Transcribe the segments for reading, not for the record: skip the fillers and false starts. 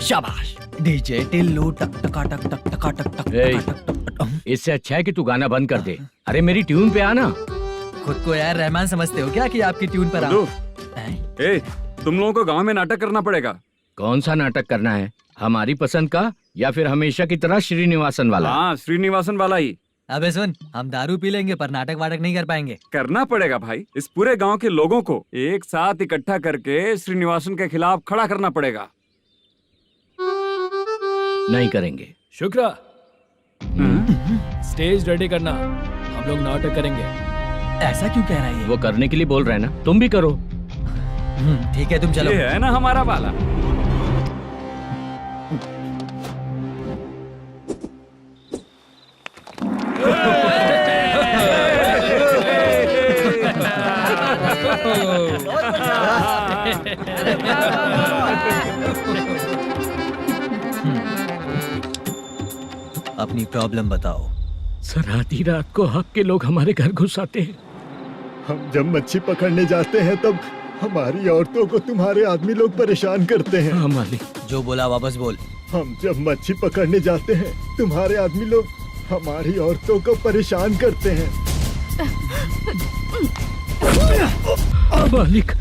शाबाश डीजे टिल्लू टक टका टक टक टका टक टक टक टक। इससे अच्छा है कि तू गाना बंद कर दे। अरे मेरी ट्यून पे आना। खुद को यार रहमान समझते हो क्या कि आपकी ट्यून पर आओ? ए, तुम लोगों को गांव में नाटक करना पड़ेगा। कौन सा नाटक करना है? हमारी पसंद का या फिर हमेशा की तरह श्रीनिवासन वाला? हाँ, श्रीनिवासन वाला ही। अबे सुन, हम दारू पी लेंगे पर नाटक वाटक नहीं कर पाएंगे। करना पड़ेगा भाई। इस पूरे गांव के लोगों को एक साथ इकट्ठा करके श्रीनिवासन के खिलाफ खड़ा करना पड़ेगा। नहीं करेंगे। शुक्रा, स्टेज रेडी करना, हम लोग नाटक करेंगे। ऐसा क्यों कह रहा है ये? वो करने के लिए बोल रहे हैं ना, तुम भी करो। ठीक है, तुम चलो। ये है ना हमारा वाला। अपनी प्रॉब्लम बताओ। सर, आधी रात को आपके लोग हमारे घर घुस आते हैं। हम जब मच्छी पकड़ने जाते हैं तब हमारी औरतों को तुम्हारे आदमी लोग परेशान करते हैं। हाँ मालिक। जो बोला वापस बोल। हम जब मच्छी पकड़ने जाते हैं तुम्हारे आदमी लोग हमारी औरतों को परेशान करते हैं। मालिक।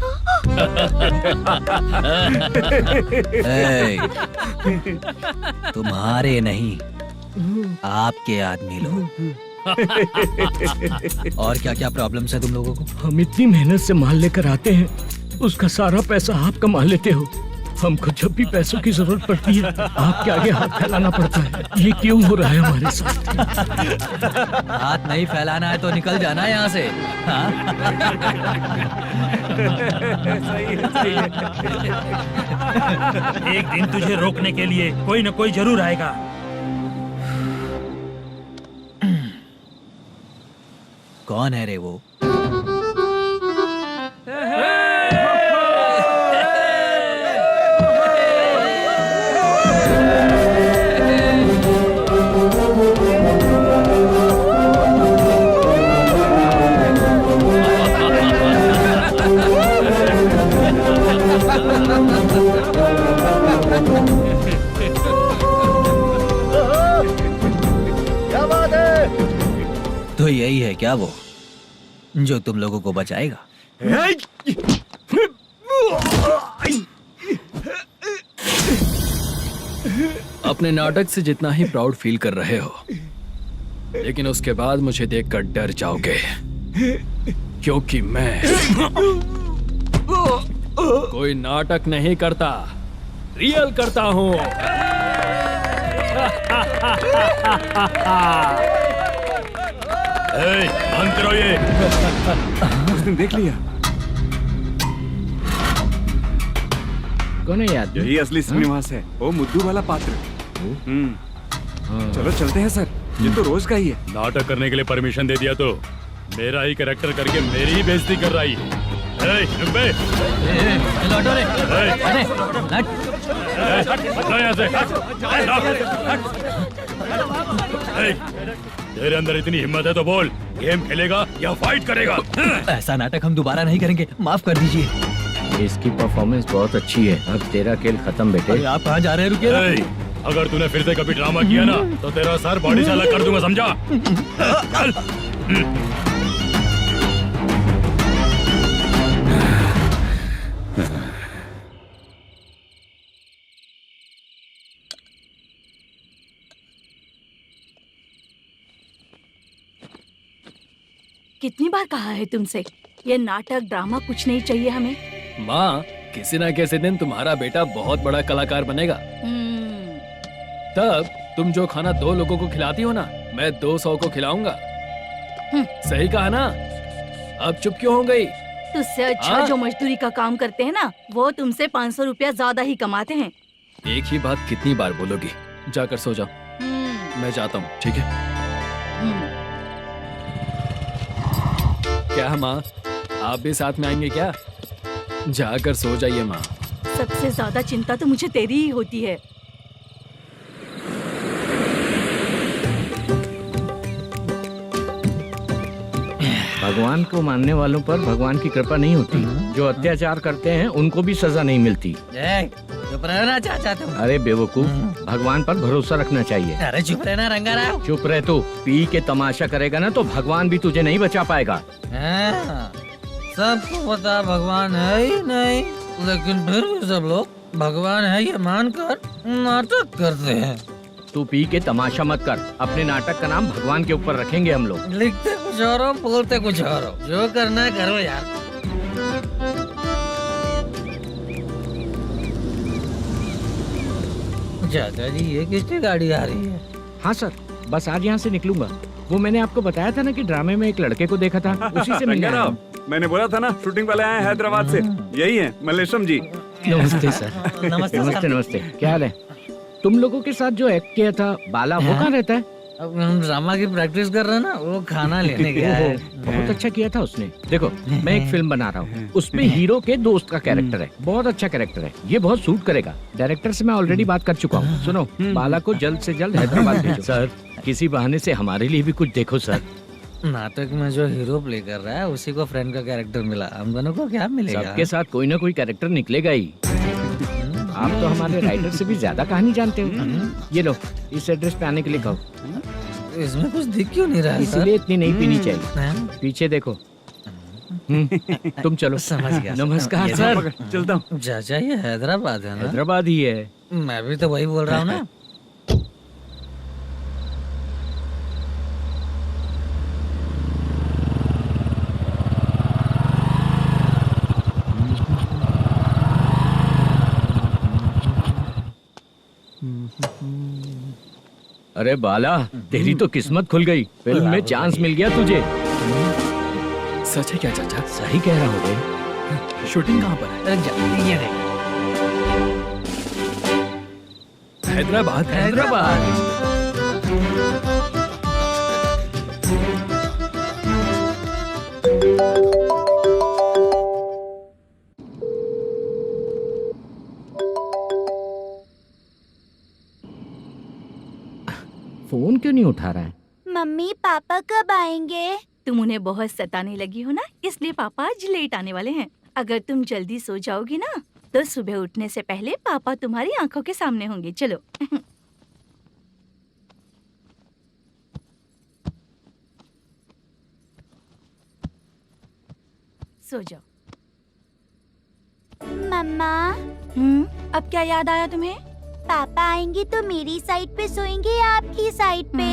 तुम्हारे नहीं, आपके आदमी लोग। और क्या क्या प्रॉब्लम्स है तुम लोगों को? हम इतनी मेहनत से माल लेकर आते हैं, उसका सारा पैसा आप कमा लेते हो। हमको जब भी पैसों की जरूरत पड़ती है आपके आगे हाथ फैलाना पड़ता है। ये क्यों हो रहा है हमारे साथ? हाथ नहीं फैलाना है तो निकल जाना है यहाँ से। एक दिन तुझे रोकने के लिए कोई न कोई जरूर आएगा। कौन है रे वो? तो यही है क्या वो जो तुम लोगों को बचाएगा? अपने नाटक से जितना ही प्राउड फील कर रहे हो, लेकिन उसके बाद मुझे देखकर डर जाओगे, क्योंकि मैं कोई नाटक नहीं करता, रियल करता हूँ। बंद करो ये। उसने देख लिया। कौन है यार? यही असली श्रीनिवास है, वो मुद्दू वाला पात्र। चलो चलते हैं सर, ये तो रोज का ही है। नाटक करने के लिए परमिशन दे दिया तो मेरा ही कैरेक्टर करके मेरी ही बेइज्जती कर रही है। तेरे अंदर इतनी हिम्मत है तो बोल, गेम खेलेगा या फाइट करेगा? ऐसा नाटक हम दोबारा नहीं करेंगे, माफ कर दीजिए। इसकी परफॉर्मेंस बहुत अच्छी है। अब तेरा खेल खत्म बेटे। आप कहाँ जा रहे हैं? रुकिए। अगर तूने फिर से कभी ड्रामा किया ना तो तेरा सर बॉडी से अलग कर दूंगा, समझा? चल। कितनी बार कहा है तुमसे, ये नाटक ड्रामा कुछ नहीं चाहिए हमें। माँ, किसी न किसी दिन तुम्हारा बेटा बहुत बड़ा कलाकार बनेगा। तब तुम जो खाना 2 लोगों को खिलाती हो ना, मैं 200 को खिलाऊंगा। सही कहा ना? अब चुप क्यों हो गई? तुझसे अच्छा जो मजदूरी का काम करते हैं ना, वो तुमसे 500 रुपया ज्यादा ही कमाते हैं। एक ही बात कितनी बार बोलोगी? जाकर सो जाओ। मैं जाता हूँ, ठीक है? क्या माँ, आप भी साथ में आएंगे क्या? जाकर सो जाइए माँ, सबसे ज्यादा चिंता तो मुझे तेरी ही होती है। भगवान को मानने वालों पर भगवान की कृपा नहीं होती। जो अत्याचार करते हैं उनको भी सजा नहीं मिलती। चुप रहना चाचा तुम। अरे बेवकूफ, भगवान पर भरोसा रखना चाहिए। अरे चुप रहना रंगाराव। चुप रह तू। पी के तमाशा करेगा ना तो भगवान भी तुझे नहीं बचा पाएगा। हाँ, सबको पता भगवान है ही नहीं, लेकिन फिर भी सब लोग भगवान है ये मानकर नाटक करते हैं। तू पी के तमाशा मत कर। अपने नाटक का नाम भगवान के ऊपर रखेंगे हम लोग। लिखते कुछ और हो, बोलते कुछ और हो, जो करना है करो यार। चाचा जी ये किसकी गाड़ी आ रही है? हाँ सर, बस आज यहाँ से निकलूंगा। वो मैंने आपको बताया था ना कि ड्रामे में एक लड़के को देखा था, उसी से मिलने आया हूँ। मैंने बोला था ना शूटिंग वाले आए हैं हैदराबाद से। यही है मल्लेशम जी। नमस्ते सर। नमस्ते नमस्ते नमस्ते। क्या हाल है? तुम लोगों के साथ जो एक्ट किया था बाला, वो कहाँ रहता है? अब हम ड्रामा की प्रैक्टिस कर रहे हैं ना, वो खाना लेने गया है। बहुत अच्छा किया था उसने। देखो मैं एक फिल्म बना रहा हूँ, उसमें हीरो के दोस्त का कैरेक्टर है। बहुत अच्छा कैरेक्टर है, ये बहुत सूट करेगा। डायरेक्टर से मैं ऑलरेडी बात कर चुका हूँ। सुनो, बाला को जल्द से जल्द हैदराबाद भेजो। सर किसी बहाने से हमारे लिए भी कुछ देखो सर। नाटक में जो हीरो प्ले कर रहा है उसी को फ्रेंड का कैरेक्टर मिला, हम दोनों को क्या मिलेगा? सबके साथ कोई ना कोई कैरेक्टर निकलेगा ही। आप तो हमारे राइटर से भी ज्यादा कहानी जानते हो। ये लो, इस एड्रेस पे आने के लिए कहो। इसमें कुछ दिख क्यों नहीं रहा है सर? इसलिए इतनी नहीं पीनी चाहिए। हाँ? पीछे देखो। तुम चलो। समझ गया। नमस्कार सर। चलता हूँ। चाचा ये हैदराबाद है ना? हैदराबाद ही है। मैं भी तो वही बोल रहा हूँ ना। अरे बाला, तेरी तो किस्मत खुल गई। फिल्म में चांस मिल गया तुझे। सच है क्या चाचा? सही कह रहा हो बे। शूटिंग कहाँ पर है? अरे ये देख। हैदराबाद। हैदराबाद। फोन क्यों नहीं उठा रहा है? मम्मी पापा कब आएंगे? तुम उन्हें बहुत सताने लगी हो ना, इसलिए पापा आज लेट आने वाले हैं। अगर तुम जल्दी सो जाओगी ना तो सुबह उठने से पहले पापा तुम्हारी आंखों के सामने होंगे। चलो। सो जाओ। मम्मा अब क्या याद आया तुम्हें? पापा आएंगे तो मेरी साइड पे सोएंगे या आपकी साइड पे?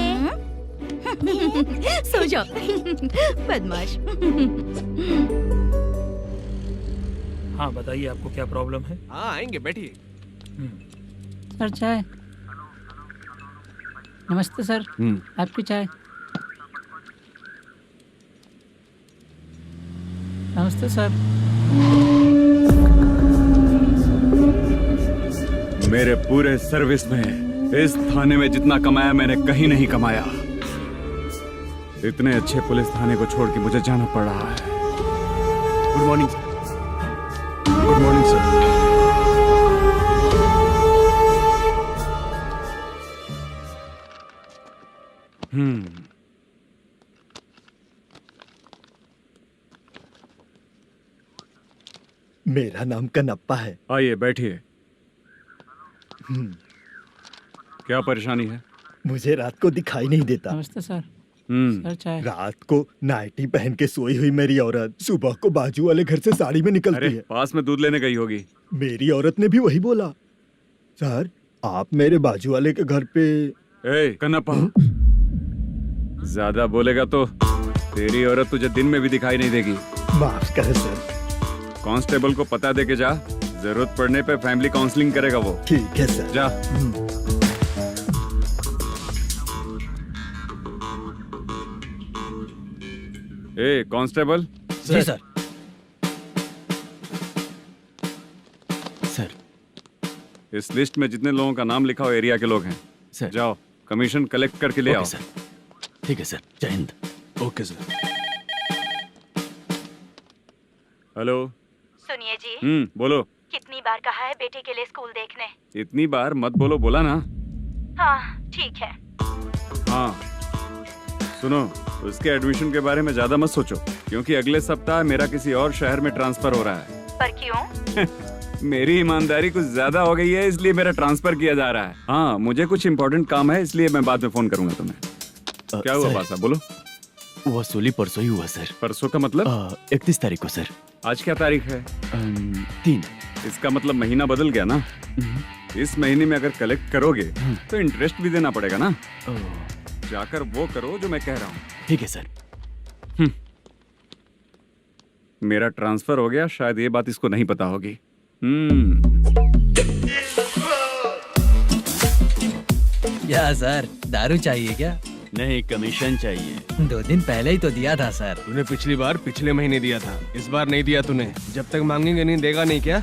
सो जाओ। बदमाश। हाँ बताइए आपको क्या प्रॉब्लम है? हाँ आएंगे, बैठिए। सर चाय। नमस्ते सर, आपकी चाय। नमस्ते सर। मेरे पूरे सर्विस में इस थाने में जितना कमाया मैंने कहीं नहीं कमाया। इतने अच्छे पुलिस थाने को छोड़ के मुझे जाना पड़ रहा है। Good morning sir. Good morning sir. मेरा नाम कनप्पा है। आइए बैठिए। क्या परेशानी है? मुझे रात को दिखाई नहीं देता। नमस्ते सर। सर चाय। रात को नाइटी पहन के सोई हुई मेरी औरत सुबह को बाजू वाले घर से साड़ी में निकलती अरे है। पास में दूध लेने गई होगी। मेरी औरत ने भी वही बोला। सर आप मेरे बाजू वाले के घर पे। ए कन्नप्पा, ज्यादा बोलेगा तो तेरी औरत तुझे दिन में भी दिखाई नहीं देगी। माफ करें सर। कांस्टेबल को पता दे के जा, जरूरत पड़ने पे फैमिली काउंसलिंग करेगा वो। ठीक है सर। जा। ए कांस्टेबल। जी सर। सर। इस लिस्ट में जितने लोगों का नाम लिखा हो एरिया के लोग हैं। सर। जाओ कमीशन कलेक्ट करके ले आओ। Okay sir. ठीक है सर, जय हिंद। Okay sir. हेलो। सुनिए जी, बोलो। कितनी बार कहा है बेटे के लिए स्कूल देखने। इतनी बार मत बोलो, बोला ना। हाँ ठीक है। हाँ सुनो, उसके एडमिशन के बारे में ज्यादा मत सोचो, क्योंकि अगले सप्ताह मेरा किसी और शहर में ट्रांसफर हो रहा है। पर क्यों? मेरी ईमानदारी कुछ ज्यादा हो गई है, इसलिए मेरा ट्रांसफर किया जा रहा है। हाँ मुझे कुछ इम्पोर्टेंट काम है, इसलिए मैं बाद में फोन करूंगा तुम्हें। क्या हुआ बासा, बोलो। वसूली परसों ही हुआ सर। परसों का मतलब? 31 तारीख को सर। आज क्या तारीख है? 3। इसका मतलब महीना बदल गया ना। इस महीने में अगर कलेक्ट करोगे तो इंटरेस्ट भी देना पड़ेगा ना। जाकर वो करो जो मैं कह रहा हूँ। ठीक है सर। मेरा ट्रांसफर हो गया, शायद ये बात इसको नहीं पता होगी। क्या सर, दारू चाहिए क्या? नहीं, कमीशन चाहिए। 2 दिन पहले ही तो दिया था सर। तूने पिछली बार पिछले महीने दिया था, इस बार नहीं दिया तूने। जब तक मांगेंगे नहीं, देगा नहीं क्या?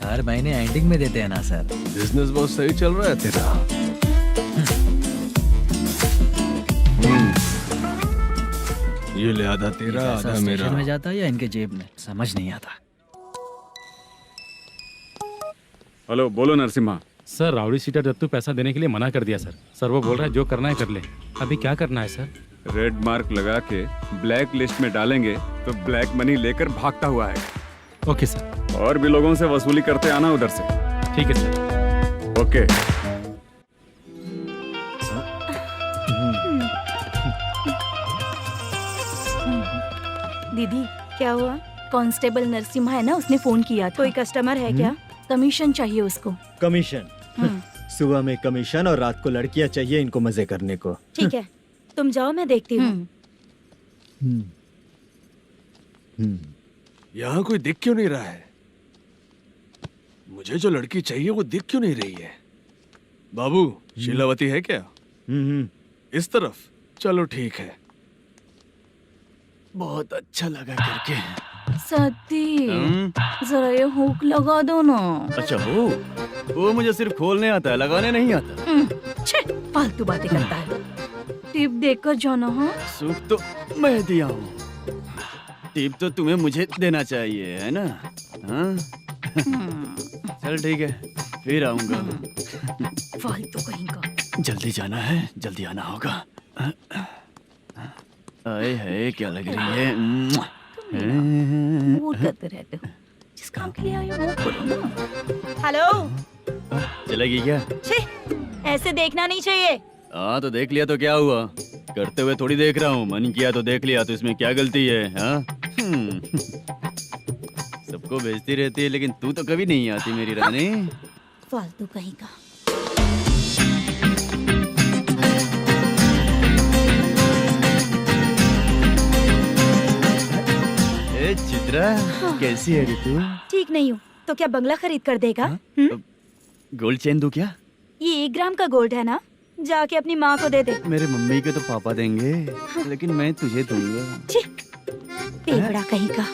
हर महीने एंडिंग में देते हैं ना सर। बिजनेस बहुत सही चल रहा है तेरा। ये ले आधा तेरा, आधा मेरा। स्टेशन में जाता है या इनके जेब में, समझ नहीं आता। हेलो, बोलो Narasimha. Sir rowdy seater Dattu पैसा देने के लिए मना कर दिया सर। सर वो बोल रहा है जो करना है कर ले। अभी क्या करना है सर? रेड मार्क लगा के ब्लैक लिस्ट में डालेंगे तो ब्लैक मनी लेकर भागता हुआ है। Okay sir. और भी लोगों से वसूली करते आना उधर से। ठीक है सर। ओके। दीदी क्या हुआ? कांस्टेबल नरसिम्हा है ना, उसने फोन किया था। कोई कस्टमर है क्या? कमीशन चाहिए उसको। कमीशन? सुबह में कमीशन और रात को लड़कियां चाहिए इनको मजे करने को। ठीक है, तुम जाओ, मैं देखती हूँ। यहाँ कोई दिख क्यों नहीं रहा है? मुझे जो लड़की चाहिए वो दिख क्यों नहीं रही है? बाबू, शीलावती है क्या? इस तरफ? चलो ठीक है। बहुत अच्छा लगा करके। सती, जरा ये हुक लगा दो ना। अच्छा वो मुझे सिर्फ खोलने आता है, लगाने नहीं आता। फालतू बातें करता है। टिप देकर जाना। हाँ, सूप तो मैं दिया हूँ, टिप तो तुम्हें मुझे देना चाहिए, है ना? हाँ? चल ठीक है, फिर आऊंगा। फालतू कहीं का। जल्दी जाना है, जल्दी आना होगा। आए है, क्या लग रही है? मूड करते रहते हो। जिस काम के लिए आए हो वो करो ना। हेलो, चलेगी क्या? ऐसे देखना नहीं चाहिए। हाँ तो देख लिया तो क्या हुआ? करते हुए थोड़ी देख रहा हूँ, मन किया तो देख लिया, तो इसमें क्या गलती है? हाँ? सबको भेजती रहती है, लेकिन तू तो कभी नहीं आती मेरी रानी। फालतू कहीं का। चित्रा, कैसी है तू? ठीक नहीं हूँ तो क्या बंगला खरीद कर देगा? गोल्ड चेन दूं क्या? ये 1 ग्राम का गोल्ड है ना, जाके अपनी माँ को दे दे। मेरे मम्मी के तो पापा देंगे, लेकिन मैं तुझे दूंगा। पेपड़ा कहीं का।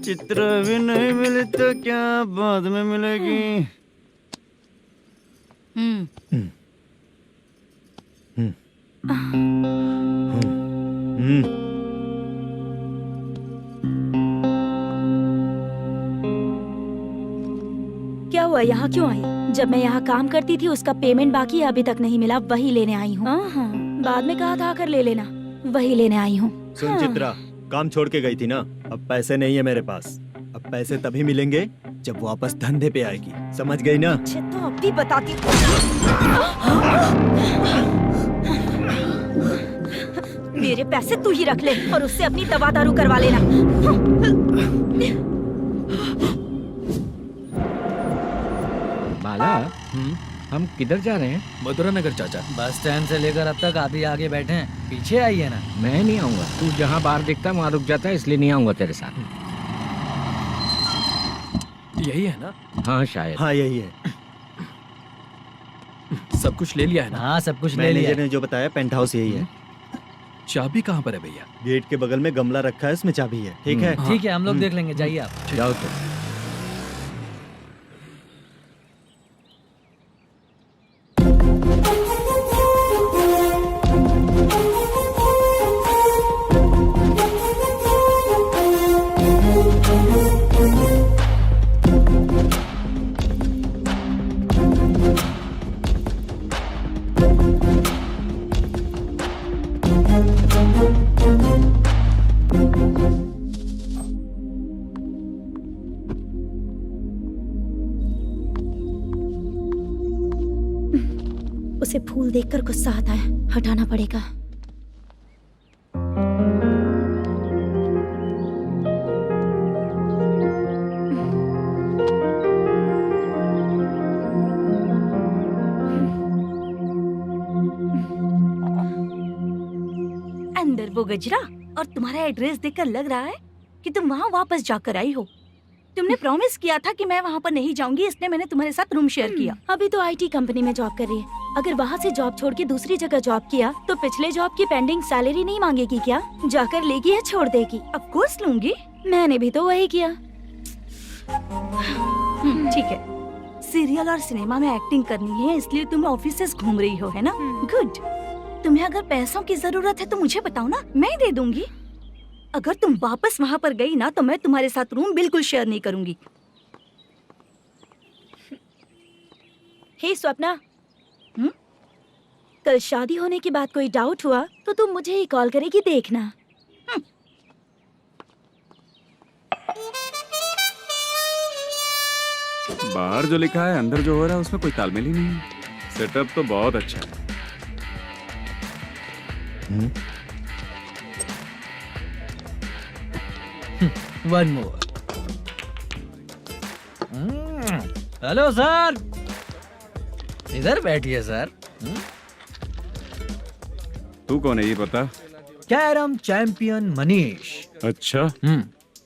चित्रा भी नहीं मिली तो क्या बाद में मिलेगी? क्या हुआ, यहाँ क्यों आई? जब मैं यहाँ काम करती थी उसका पेमेंट बाकी है, अभी तक नहीं मिला, वही लेने आई हूँ। बाद में कहा था आकर ले लेना, वही लेने आई हूँ। सुन चित्रा, काम छोड़ के गई थी ना, अब पैसे नहीं है मेरे पास। अब पैसे तभी मिलेंगे जब वापस धंधे पे आएगी, समझ गई ना? अच्छा तो अब भी बताती हूँ। मेरे पैसे तू ही रख ले और उससे अपनी दवा दारू करवा लेना। बाला, हम किधर जा रहे हैं? मथुरा नगर चाचा। बस स्टैंड से लेकर अब तक आप ही आगे बैठे हैं, पीछे आइए ना। मैं नहीं आऊंगा, तू जहाँ बाहर दिखता है वहाँ रुक जाता है, इसलिए नहीं आऊंगा तेरे साथ। यही है ना? हाँ शायद। हाँ यही है। सब कुछ ले लिया है ना? हाँ सब कुछ ले लिया। मैनेजर ने जो बताया पेंट हाउस यही है। चाबी कहाँ पर है भैया? गेट के बगल में गमला रखा है, उसमें चाबी है। ठीक है? ठीक है, हम लोग देख लेंगे, जाइए आप। जाओ तो। से फूल देखकर गुस्सा आता है, हटाना पड़ेगा। अंदर वो गजरा और तुम्हारा एड्रेस देखकर लग रहा है कि तुम वहाँ वापस जाकर आई हो। तुमने प्रॉमिस किया था कि मैं वहाँ पर नहीं जाऊंगी, इसलिए मैंने तुम्हारे साथ रूम शेयर किया। अभी तो आईटी कंपनी में जॉब कर रही है। अगर वहाँ से जॉब छोड़ के दूसरी जगह जॉब किया तो पिछले जॉब की पेंडिंग सैलरी नहीं मांगेगी क्या? जाकर लेगी या छोड़ देगी? ऑफ कोर्स लूंगी। मैंने भी तो वही किया। ठीक है, सीरियल और सिनेमा में एक्टिंग करनी है, इसलिए तुम ऑफिसेस घूम रही हो, है ना? गुड। तुम्हें अगर पैसों की जरूरत है तो मुझे बताओ ना, मैं दे दूंगी। अगर तुम वापस वहाँ पर गई ना तो मैं तुम्हारे साथ रूम बिल्कुल शेयर नहीं करूंगी। हे स्वप्ना, कल शादी होने की बात कोई डाउट हुआ तो तुम मुझे ही कॉल करेगी, देखना। बाहर जो लिखा है अंदर जो हो रहा है उसमें कोई तालमेल ही नहीं है। सेटअप तो बहुत अच्छा है। One more. हेलो सर, इधर बैठिए सर। तू कौन है ये बता? Carrom champion Manish. अच्छा,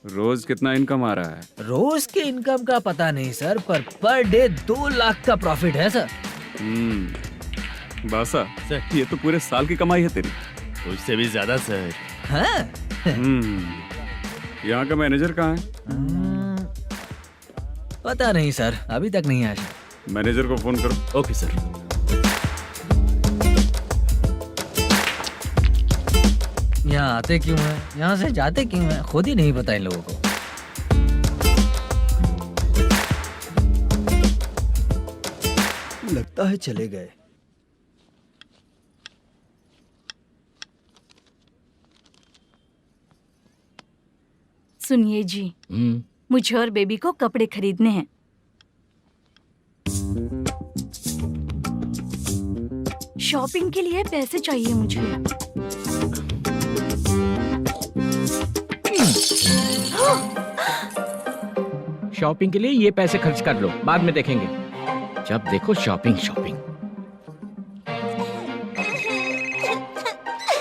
रोज कितना इनकम आ रहा है? रोज के इनकम का पता नहीं सर, पर डे 2 लाख का प्रॉफिट है सर। बासा सर, ये तो पूरे साल की कमाई है तेरी। उससे भी ज्यादा सर। हाँ? यहाँ का मैनेजर कहाँ है? पता नहीं सर, अभी तक नहीं आया। मैनेजर को फोन करो। Okay sir. यहाँ आते क्यों हैं, यहाँ से जाते क्यों हैं, खुद ही नहीं पता इन लोगों को। लगता है चले गए। सुनिए जी, मुझे और बेबी को कपड़े खरीदने हैं। शॉपिंग के लिए पैसे चाहिए मुझे। शॉपिंग के लिए ये पैसे खर्च कर लो, बाद में देखेंगे। जब देखो शॉपिंग शॉपिंग।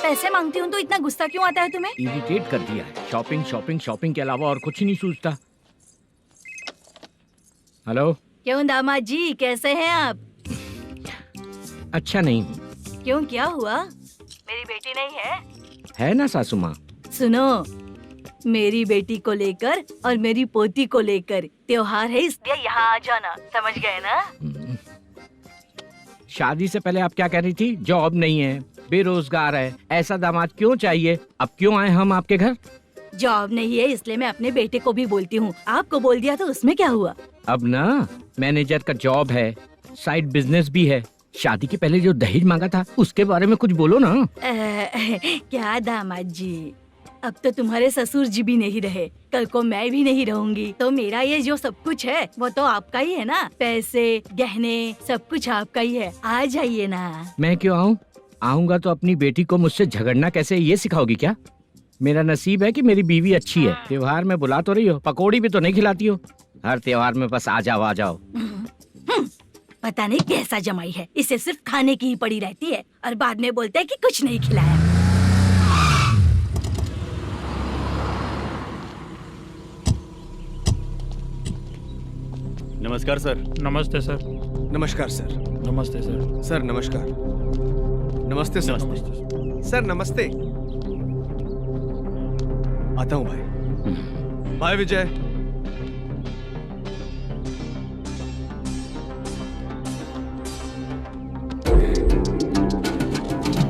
पैसे मांगती हूँ तो इतना गुस्सा क्यों आता है तुम्हें? इरिटेट कर दिया है। शॉपिंग शॉपिंग शॉपिंग के अलावा और कुछ ही नहीं सूझता। हेलो। क्यों दामाद जी, कैसे हैं आप? अच्छा नहीं। क्यों, क्या हुआ? मेरी बेटी नहीं है? है ना सासू माँ। सुनो, मेरी बेटी को लेकर और मेरी पोती को लेकर त्योहार है, इसलिए यहाँ आ जाना, समझ गए ना? शादी से पहले आप क्या कह रही थी? जॉब नहीं है, बेरोजगार है, ऐसा दामाद क्यों चाहिए? अब क्यों आए हम आपके घर? जॉब नहीं है इसलिए मैं अपने बेटे को भी बोलती हूँ। आपको बोल दिया तो उसमें क्या हुआ? अब ना मैनेजर का जॉब है, साइड बिजनेस भी है। शादी के पहले जो दहेज मांगा था उसके बारे में कुछ बोलो ना। क्या दामाद जी, अब तो तुम्हारे ससुर जी भी नहीं रहे, कल को मैं भी नहीं रहूंगी, तो मेरा ये जो सब कुछ है वो तो आपका ही है ना। पैसे, गहने, सब कुछ आपका ही है। आ जाइए ना। मैं क्यों आऊँ? आऊंगा तो अपनी बेटी को मुझसे झगड़ना कैसे ये सिखाओगी क्या? मेरा नसीब है कि मेरी बीवी अच्छी है। त्योहार में बुला तो रही हो, पकौड़ी भी तो नहीं खिलाती हो। हर त्योहार में बस आ जाओ आ जाओ। पता नहीं कैसा जमाई है, इसे सिर्फ खाने की ही पड़ी रहती है और बाद में बोलते हैं कि कुछ नहीं खिलाया। नमस्कार सर। नमस्ते सर। नमस्कार सर। नमस्ते सर। सर नमस्कार। नमस्ते सर। सर नमस्ते। आता हूँ भाई। बाय विजय।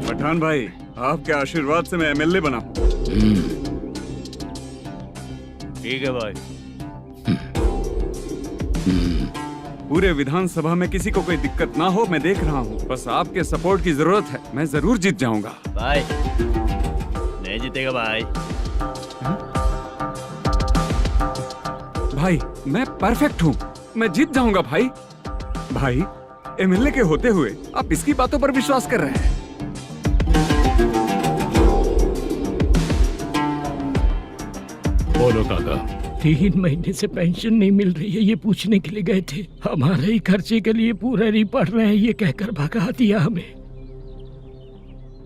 पठान भाई, आपके आशीर्वाद से मैं एमएलए बना। ठीक है भाई। पूरे विधानसभा में किसी को कोई दिक्कत ना हो, मैं देख रहा हूँ। बस आपके सपोर्ट की जरूरत है, मैं जरूर जीत जाऊंगा। भाई नहीं जीतेगा भाई। भाई मैं परफेक्ट हूँ, मैं जीत जाऊंगा भाई। भाई एमएलए के होते हुए आप इसकी बातों पर विश्वास कर रहे हैं? बोलो काका। 3 महीने से पेंशन नहीं मिल रही है, ये पूछने के लिए गए थे। हमारे ही खर्चे के लिए पूरा नहीं पड़ रहे हैं, ये कहकर भगा दिया हमें।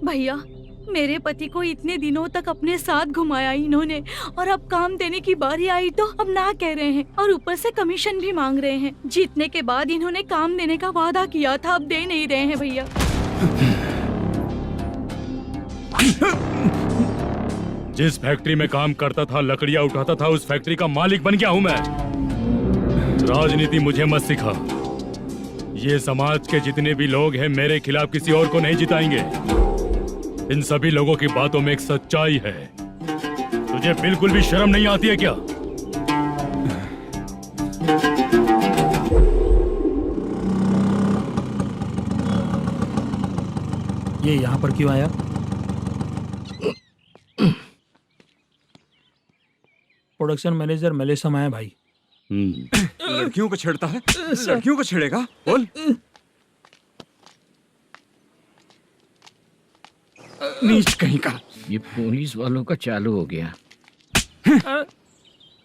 भैया, मेरे पति को इतने दिनों तक अपने साथ घुमाया इन्होंने, और अब काम देने की बारी आई तो अब ना कह रहे हैं, और ऊपर से कमीशन भी मांग रहे हैं। जीतने के बाद इन्होंने काम देने का वादा किया था, अब दे नहीं रहे हैं भैया। जिस फैक्ट्री में काम करता था, लकड़ियां उठाता था, उस फैक्ट्री का मालिक बन गया हूं मैं। राजनीति मुझे मत सिखा। ये समाज के जितने भी लोग हैं मेरे खिलाफ किसी और को नहीं जिताएंगे। इन सभी लोगों की बातों में एक सच्चाई है। तुझे बिल्कुल भी शर्म नहीं आती है क्या? ये यहाँ पर क्यों आया? प्रोडक्शन मैनेजर मलेशम आया भाई। लड़कियों को छेड़ता है? लड़कियों को छेड़ेगा? बोल। नीच कहीं का। ये पुलिस वालों का चालू हो गया।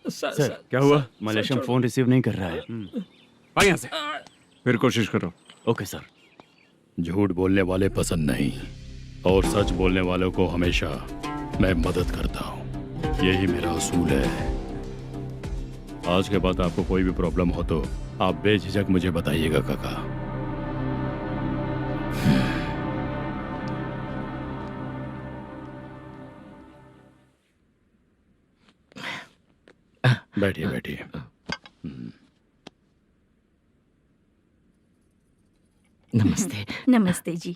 सर क्या हुआ? मलेशियन फोन रिसीव नहीं कर रहा है। आ यहाँ से। फिर कोशिश करो। Okay sir. झूठ बोलने वाले पसंद नहीं, और सच बोलने वालों को हमेशा मैं मदद करता हूँ। यही मेरा असूल है। आज के बाद आपको कोई भी प्रॉब्लम हो तो आप बेझिझक मुझे बताइएगा काका। बैठिए बैठिए। नमस्ते। नमस्ते जी।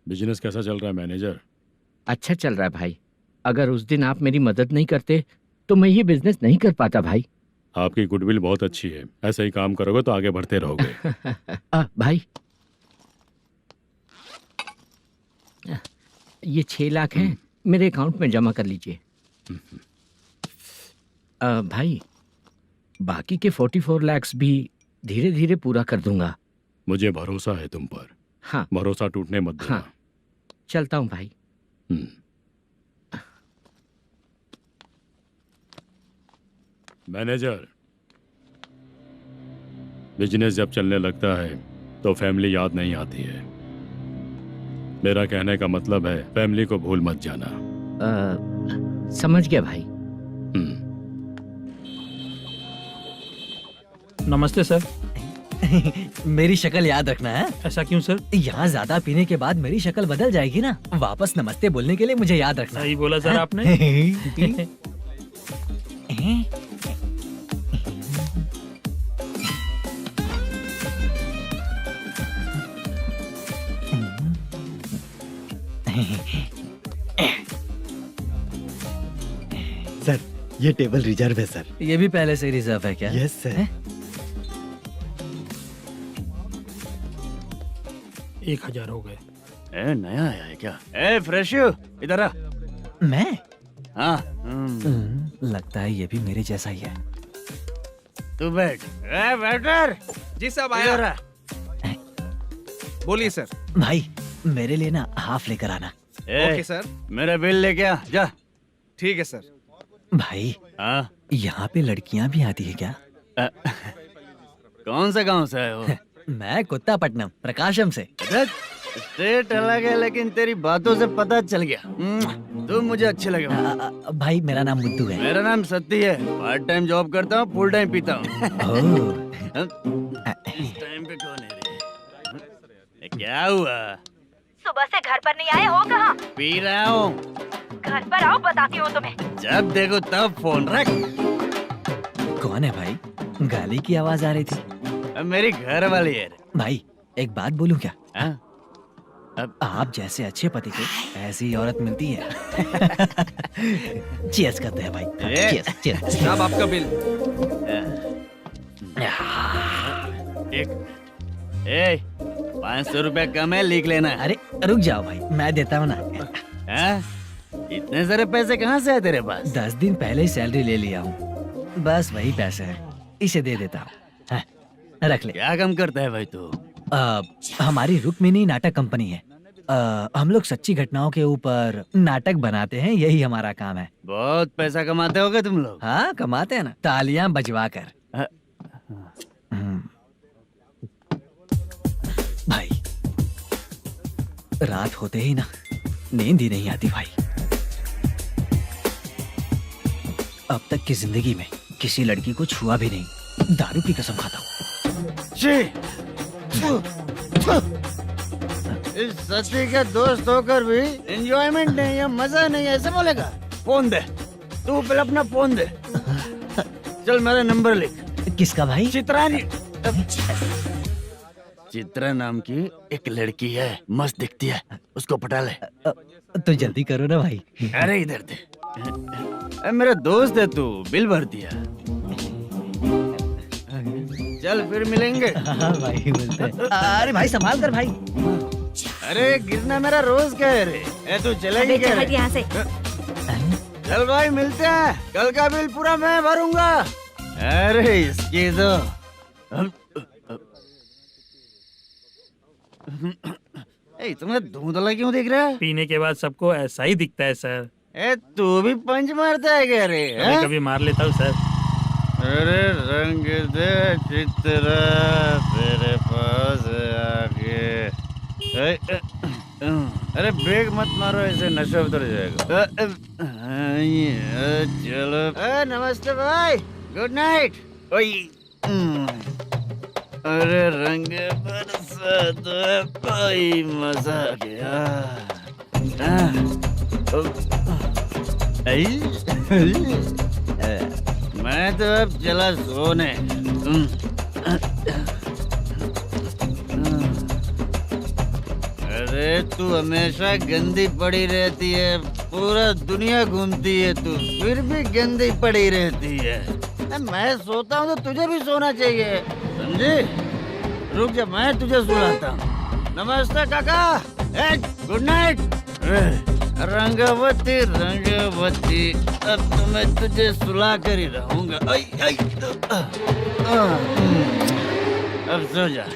बिजनेस कैसा चल रहा है मैनेजर? अच्छा चल रहा है भाई। अगर उस दिन आप मेरी मदद नहीं करते तो मैं ये बिजनेस नहीं कर पाता भाई। आपकी गुडविल बहुत अच्छी है। ऐसे ही काम करोगे तो आगे बढ़ते रहोगे। भाई ये 6 लाख हैं, मेरे अकाउंट में जमा कर लीजिए। भाई बाकी के 44 लाख भी धीरे धीरे पूरा कर दूंगा। मुझे भरोसा है तुम पर। हाँ। भरोसा टूटने मत देना। हाँ। चलता हूँ भाई। मैनेजर, बिजनेस जब चलने लगता है तो फैमिली याद नहीं आती है। मेरा कहने का मतलब है फैमिली को भूल मत जाना। समझ गया भाई। नमस्ते सर। मेरी शक्ल याद रखना है। ऐसा क्यों सर? यहाँ ज्यादा पीने के बाद मेरी शक्ल बदल जाएगी ना। वापस नमस्ते बोलने के लिए मुझे याद रखना। सही बोला सर आपने। सर ये टेबल रिजर्व है सर। ये भी पहले से रिजर्व है क्या? Yes sir. 1000 हो गए। नया आया है क्या? फ्रेश इधर आ। मैं? हाँ। लगता है ये भी मेरे जैसा ही है। तू बैठ। वेटर। जी साहब आया। बोलिए सर। भाई मेरे लिए ना हाफ लेकर आना। Okay sir. मेरा बिल लेके आ जा। ठीक है सर। भाई हाँ यहाँ पे लड़कियाँ भी आती है क्या? कौन सा गांव से आए हो? मैं कुत्तापट्टनम प्रकाशम से। स्टेट अलग है लेकिन तेरी बातों से पता चल गया। तू मुझे अच्छे लगे। भाई मेरा नाम मुद्दू है। मेरा नाम सत्ती है। पार्ट टाइम जॉब करता हूँ, फुल टाइम पीता हूँ। इस टाइम पे कौन है? क्या हुआ? सुबह से घर पर नहीं आए हो? कहाँ? पी रहा हूँ। घर पर आओ, बताती हूँ तुम्हें। जब देखो तब फोन रख। कौन है भाई? गाली की आवाज आ रही थी। मेरी घर वाली है। भाई एक बात बोलूं क्या? अब आप जैसे अच्छे पति को ऐसी औरत मिलती है। चीयर्स करते हैं भाई। Cheers cheers. साहब आपका बिल। एक 500 रुपया कम है, लिख लेना। अरे रुक जाओ भाई, मैं देता हूँ ना। इतने सारे पैसे कहाँ से आए तेरे पास? 10 दिन पहले ही सैलरी ले लिया हूँ, बस वही पैसे हैं, इसे दे देता हूँ। हाँ, रख ले। क्या काम करता है भाई तू? हमारी रुक्मिणी नाटक कंपनी है। हम लोग सच्ची घटनाओं के ऊपर नाटक बनाते हैं, यही हमारा काम है। बहुत पैसा कमाते होगे तुम लोग। हाँ, कमाते हैं ना, तालियां बजवा कर। भाई, रात होते ही ना नींद ही नहीं आती भाई। अब तक की जिंदगी में किसी लड़की को छुआ भी नहीं, दारू की कसम खाता हूँ। इस सती के दोस्त होकर भी एंजॉयमेंट नहीं है, मजा नहीं है, ऐसे बोलेगा? फोन दे, तू पहले अपना फोन दे। चल मेरा नंबर लिख। किसका भाई? चित्रानी। चित्रा नाम की एक लड़की है, मस्त दिखती है, उसको पटा ले। तो जल्दी करो ना भाई। अरे इधर दे। मेरा दोस्त है तू, बिल भर दिया। चल फिर मिलेंगे। हाँ भाई, मिलते हैं। अरे भाई संभाल कर भाई। अरे गिरना मेरा रोज का है रे। तू चलेगी क्या? यहाँ से। चल भाई मिलते हैं, कल का बिल पूरा मैं भरूंगा। अरे इसकी तो तुम्हें धुंधला क्यों दिख रहा है? पीने के बाद सबको ऐसा ही दिखता है सर। तू भी पंच मारता है क्या रे? कभी कभी मार लेता हूँ सर। अरे रंग दे चित्रा तेरे पास आके। अरे ब्रेक मत मारो, ऐसे नशा उतर जाएगा। चलो। नमस्ते भाई, गुड नाइट। अरे रंग बरसात भाई, मजा आ गया। मैं तो अब चला सोने। अरे तू हमेशा गंदी पड़ी रहती है, पूरा दुनिया घूमती है तू, फिर भी गंदी पड़ी रहती है। मैं सोता हूँ तो तुझे भी सोना चाहिए, समझे? रुक जा, मैं तुझे सुलाता हूँ। नमस्ते काका, गुड नाइट। रंगवती रंगवती, अब तो मैं तुझे सुला कर ही रहूंगा। अब सो जा।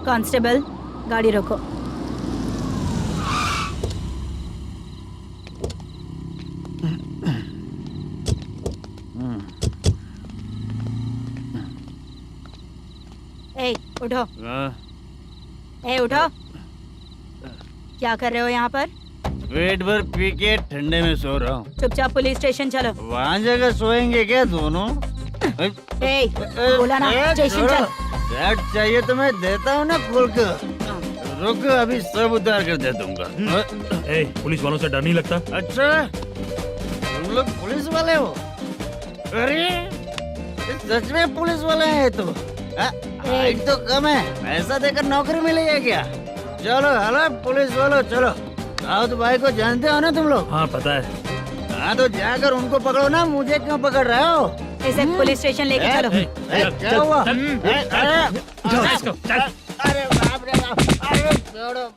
कांस्टेबल, गाड़ी रोको। ए, उठो। उठो। क्या कर रहे हो यहाँ पर? पेट भर पी के ठंडे में सो रहा हूँ। चुपचाप पुलिस स्टेशन चलो। वहाँ जगह सोएंगे क्या दोनों? बोला ना, स्टेशन चल। शर्ट चाहिए तो मैं देता हूँ ना खोल कर। रुक, अभी सब उतार कर दे दूंगा। पुलिस वालों से डर नहीं लगता? अच्छा, तुम लोग पुलिस वाले हो? अरे सच में पुलिस वाले हैं तो? हाइट तो कम है, पैसा देकर नौकरी मिली है क्या? चलो हेलो पुलिस वालों, चलो। दाऊद भाई को जानते हो ना तुम लोग? हाँ पता है। हाँ तो जाकर उनको पकड़ो ना, मुझे क्यों पकड़ रहे हो? इसे पुलिस स्टेशन लेके चलो। क्या हुआ? अरे बाप रे बाप, अरे छोड़ो।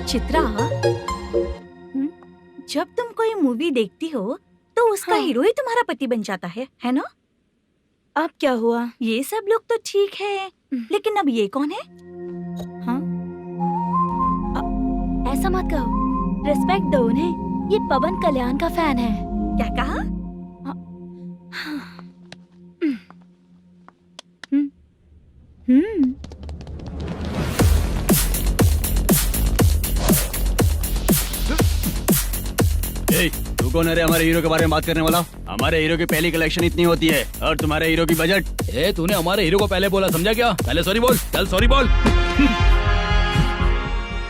चित्रा, जब तुम कोई मूवी देखती हो तो उसका हीरो ही तुम्हारा पति बन जाता है ना? अब क्या हुआ? ये सब लोग तो ठीक है, लेकिन अब ये कौन है? हाँ? ऐसा मत कहो, रिस्पेक्ट दो उन्हें। ये पवन कल्याण का फैन है। क्या कहा? तू कौन है रे हमारे हीरो के बारे में बात करने वाला? हमारे हीरो की पहली कलेक्शन इतनी होती है और तुम्हारे हीरो की बजट। ए तूने हमारे हीरो को पहले बोला, समझा क्या? पहले सॉरी बोल, चल सॉरी बोल।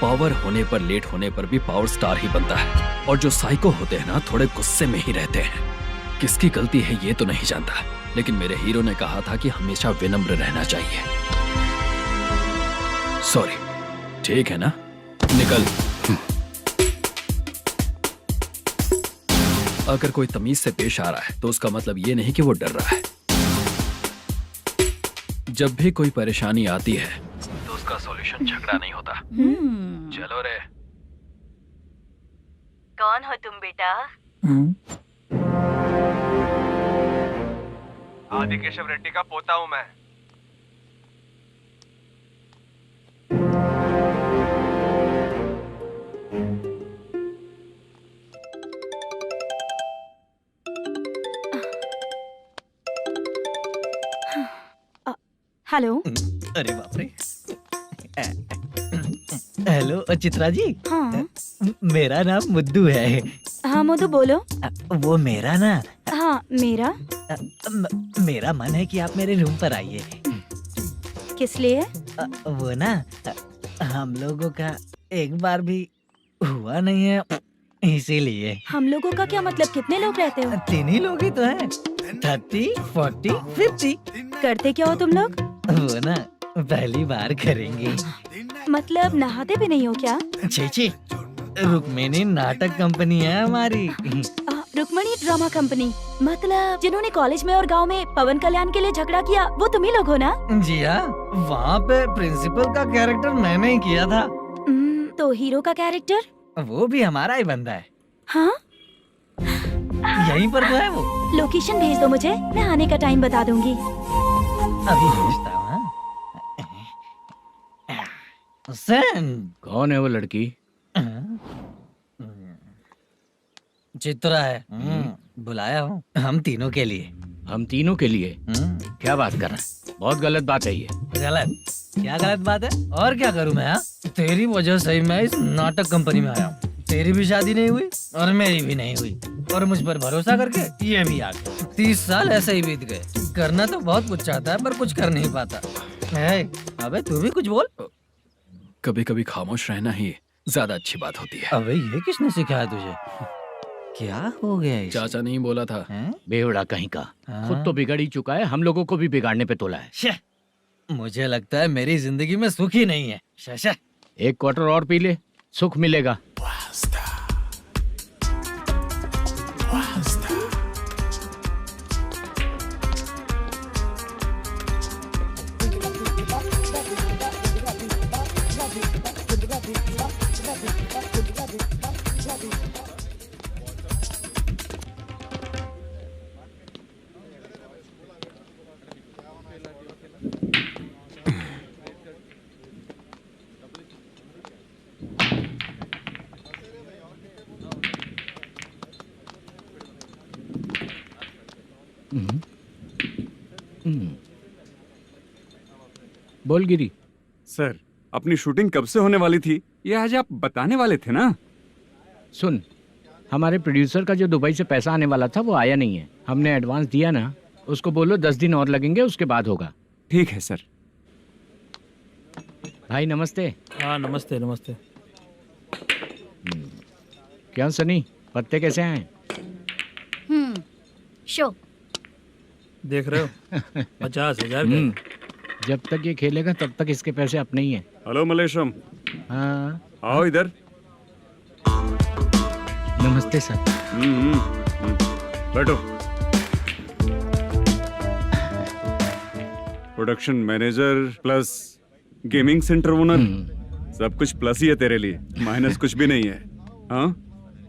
पावर होने पर, लेट होने पर भी पावर स्टार ही बनता है। और जो साइको होते हैं ना, थोड़े गुस्से में ही रहते हैं। किसकी गलती है ये तो नहीं जानता, लेकिन मेरे हीरो ने कहा था कि हमेशा विनम्र रहना चाहिए। सॉरी, ठीक है ना? निकल। अगर कोई तमीज से पेश आ रहा है तो उसका मतलब ये नहीं कि वो डर रहा है। जब भी कोई परेशानी आती है तो उसका सॉल्यूशन झगड़ा नहीं होता। चलो रे। कौन हो तुम बेटा? आदि केशव रेड्डी का पोता हूँ मैं। हेलो। अरे बाप रे। हेलो चित्रा जी। हाँ मेरा नाम मुद्दू है। हाँ मधु बोलो। वो मेरा ना, हाँ मेरा। मेरा मन है कि आप मेरे रूम पर आइए। किस लिए? वो ना, हम लोगों का एक बार भी हुआ नहीं है, इसीलिए। हम लोगों का क्या मतलब? कितने लोग रहते हो? 3 ही लोग ही तो हैं। 30, 40, 50। करते क्या हो तुम लोग? वो ना पहली बार करेंगे। मतलब नहाते भी नहीं हो क्या? छी, रुक्मिणी नाटक कंपनी है हमारी। Rukmani drama company? मतलब जिन्होंने कॉलेज में और गांव में पवन कल्याण के लिए झगड़ा किया, वो तुम ही लोग हो ना? जी हाँ, वहाँ पे प्रिंसिपल का कैरेक्टर मैंने ही किया था। तो हीरो का कैरेक्टर? वो भी हमारा ही बंदा है। हाँ, यहीं पर तो है वो। लोकेशन भेज दो मुझे, मैं आने का टाइम बता दूंगी। अभी भेजता हूँ। कौन है वो लड़की? चित्रा है। बुलाया हूँ हम तीनों के लिए। हम तीनों के लिए? क्या बात कर रहा है? बहुत गलत बात है ये। गलत? क्या गलत बात है? और क्या करूँ मैं? तेरी वजह से ही मैं इस नाटक कंपनी में आया हूँ। तेरी भी शादी नहीं हुई और मेरी भी नहीं हुई, और मुझ पर भरोसा करके ये भी आ गया। 30 साल ऐसे ही बीत गए। करना तो बहुत कुछ चाहता है पर कुछ कर नहीं पाता है। अबे तू भी कुछ बोल। कभी कभी खामोश रहना ही ज्यादा अच्छी बात होती है। अबे ये किसने सिखाया तुझे? क्या हो गया इसे? चाचा नहीं बोला था। बेवड़ा कहीं का। खुद तो बिगड़ ही चुका है, हम लोगों को भी बिगाड़ने पे तोला है। मुझे लगता है मेरी जिंदगी में सुख ही नहीं है। शशा, 1 क्वार्टर और पी ले, सुख मिलेगा। बोल गिरी। सर, अपनी शूटिंग कब से होने वाली थी ये आज आप बताने वाले थे ना? सुन, हमारे प्रोड्यूसर का जो दुबई से पैसा आने वाला था वो आया नहीं है। हमने एडवांस दिया ना, उसको बोलो 10 दिन और लगेंगे, उसके बाद होगा। ठीक है सर। भाई नमस्ते। हाँ नमस्ते नमस्ते। क्या सनी, पत्ते कैसे आए? शो देख रहे हो 50,000 का। जब तक ये खेलेगा तब तक इसके पैसे अपने ही हैं। हेलो मलेशम। हाँ आओ इधर। नमस्ते सर। बैठो। Production manager plus gaming centre owner, सब कुछ प्लस ही है तेरे लिए, माइनस कुछ भी नहीं है। हाँ,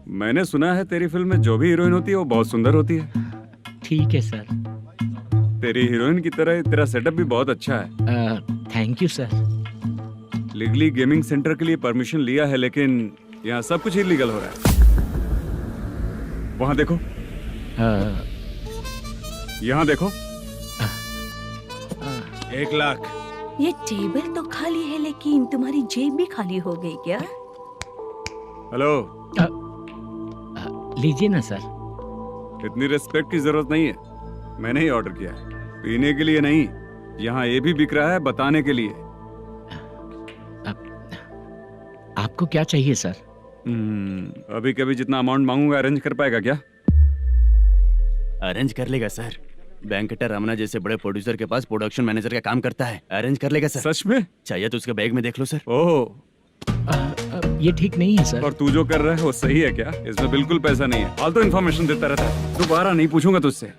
मैंने सुना है तेरी फिल्म में जो भी हीरोइन होती है वो बहुत सुंदर होती है। ठीक है सर। तेरी हीरोइन की तरह तेरा सेटअप भी बहुत अच्छा है। Thank you sir. Legally gaming centre के लिए परमिशन लिया है, लेकिन यहाँ सब कुछ इलीगल हो रहा है। वहाँ देखो, यहाँ देखो। 1 लाख। ये टेबल तो खाली है लेकिन तुम्हारी जेब भी खाली हो गई क्या? हेलो। लीजिए ना सर। इतनी रिस्पेक्ट की जरूरत नहीं है, मैंने ही ऑर्डर किया है, पीने के लिए नहीं। यहाँ ये भी बिक रहा है बताने के लिए। आपको क्या चाहिए सर? अभी कभी जितना अमाउंट मांगूंगा अरेंज कर पाएगा क्या? अरेंज कर लेगा सर। वेंकटा रमना जैसे बड़े प्रोड्यूसर के पास प्रोडक्शन मैनेजर का काम करता है, अरेंज कर लेगा सर। सच में? चाहिए तो उसके बैग में देख लो सर। ओह, ये ठीक नहीं है सर। और तू जो कर रहा है वो सही है क्या? इसमें बिल्कुल पैसा नहीं है, फालतू इन्फॉर्मेशन देता रहता है। दोबारा नहीं पूछूंगा तुझसे।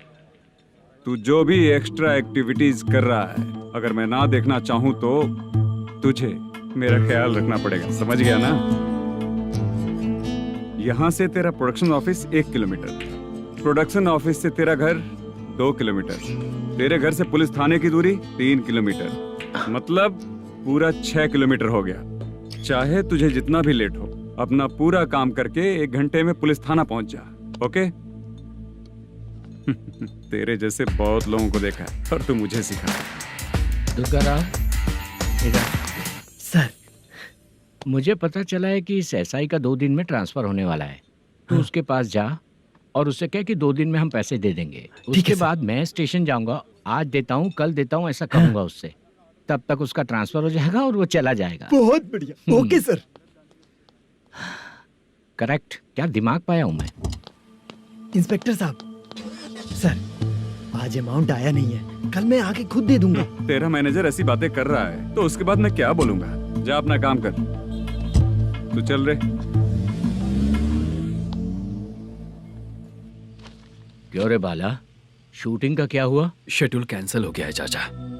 तू जो भी एक्स्ट्रा एक्टिविटीज कर रहा है, अगर मैं ना देखना चाहूं तो तुझे मेरा ख्याल रखना पड़ेगा, समझ गया ना? यहाँ से तेरा production office 1 kilometre, production office से तेरा घर 2 किलोमीटर, तेरे घर से पुलिस थाने की दूरी 3 किलोमीटर, मतलब पूरा 6 किलोमीटर हो गया। चाहे तुझे जितना भी लेट हो, अपना पूरा काम करके 1 घंटे में पुलिस थाना पहुंच जा, ओके? तेरे जैसे बहुत लोगों को देखा है और तू मुझे सिखा। सर, मुझे पता चला है कि इस एसआई का 2 दिन में ट्रांसफर होने वाला है। तो उसके पास जा और उससे कह कि 2 दिन में हम पैसे दे देंगे। उसके बाद मैं स्टेशन जाऊंगा, आज देता हूँ कल देता हूँ ऐसा कहूंगा उससे। तब तक उसका ट्रांसफर हो जाएगा और वो चला जाएगा। बहुत बढ़िया, ओके सर। करेक्ट। क्या दिमाग पाया हूँ मैं। इंस्पेक्टर साहब, सर आज अमाउंट आया नहीं है, कल मैं आके खुद दे दूंगा। तेरा मैनेजर ऐसी बातें कर रहा है तो उसके बाद मैं क्या बोलूंगा? जा अपना काम कर, तू चल रे। क्यों रे बाला, शूटिंग का क्या हुआ? शेड्यूल कैंसिल हो गया है चाचा।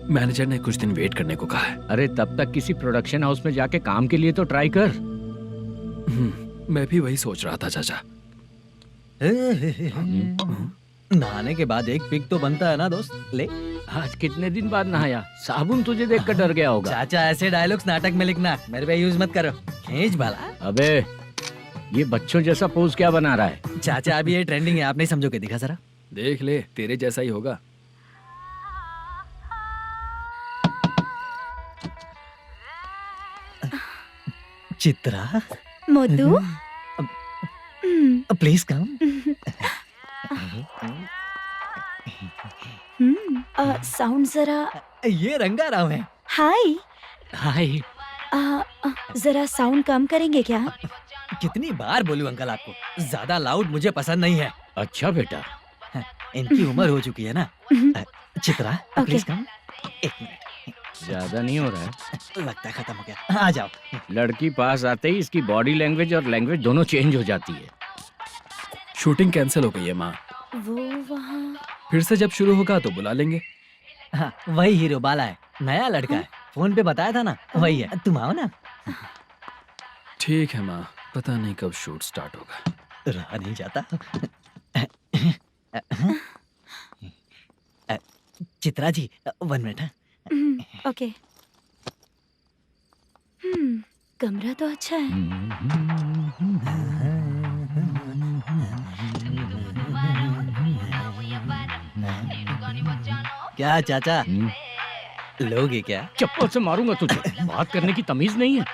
मैनेजर ने कुछ दिन वेट करने को कहा है। अरे तब तक किसी प्रोडक्शन हाउस में जाके काम के लिए तो ट्राई कर। मैं भी वही सोच रहा था चाचा। नहाने के बाद एक पिक तो बनता है ना दोस्त। ले, आज कितने दिन बाद नहाया? साबुन तुझे देखकर डर गया होगा। चाचा ऐसे डायलॉग्स नाटक में लिखना, मेरे पे यूज मत करो। खींच बाला। अबे ये बच्चों जैसा पोज क्या बना रहा है? चाचा अभी ये ट्रेंडिंग है, आप नहीं समझोगे, दिखा जरा। देख ले, तेरे जैसा ही होगा। Chitra, Modu, please come. Sound जरा। ये रंगा राव है। हाय। हाय। जरा साउंड कम करेंगे क्या? कितनी बार बोलूं अंकल आपको, ज्यादा लाउड मुझे पसंद नहीं है। अच्छा बेटा, इनकी उम्र हो चुकी है ना। Chitra, please come. 1 मिनट। ज्यादा नहीं हो रहा है? लगता है खत्म हो गया। आ जाओ। लड़की पास आते ही इसकी बॉडी लैंग्वेज और लैंग्वेज दोनों चेंज हो जाती है। शूटिंग कैंसिल हो गई है माँ। वो वहाँ। फिर से जब शुरू होगा तो बुला लेंगे। हाँ, वही हीरो बाला है, नया लड़का है। फोन पे बताया था ना, वही है। तुम आओ ना। ठीक है माँ, पता नहीं कब शूट स्टार्ट होगा। रहा नहीं जाता। चित्रा जी 1 मिनट। ओके। कमरा तो अच्छा है। क्या चाचा, लोगे क्या? चप्पल से मारूंगा तुझे। बात करने की तमीज नहीं है।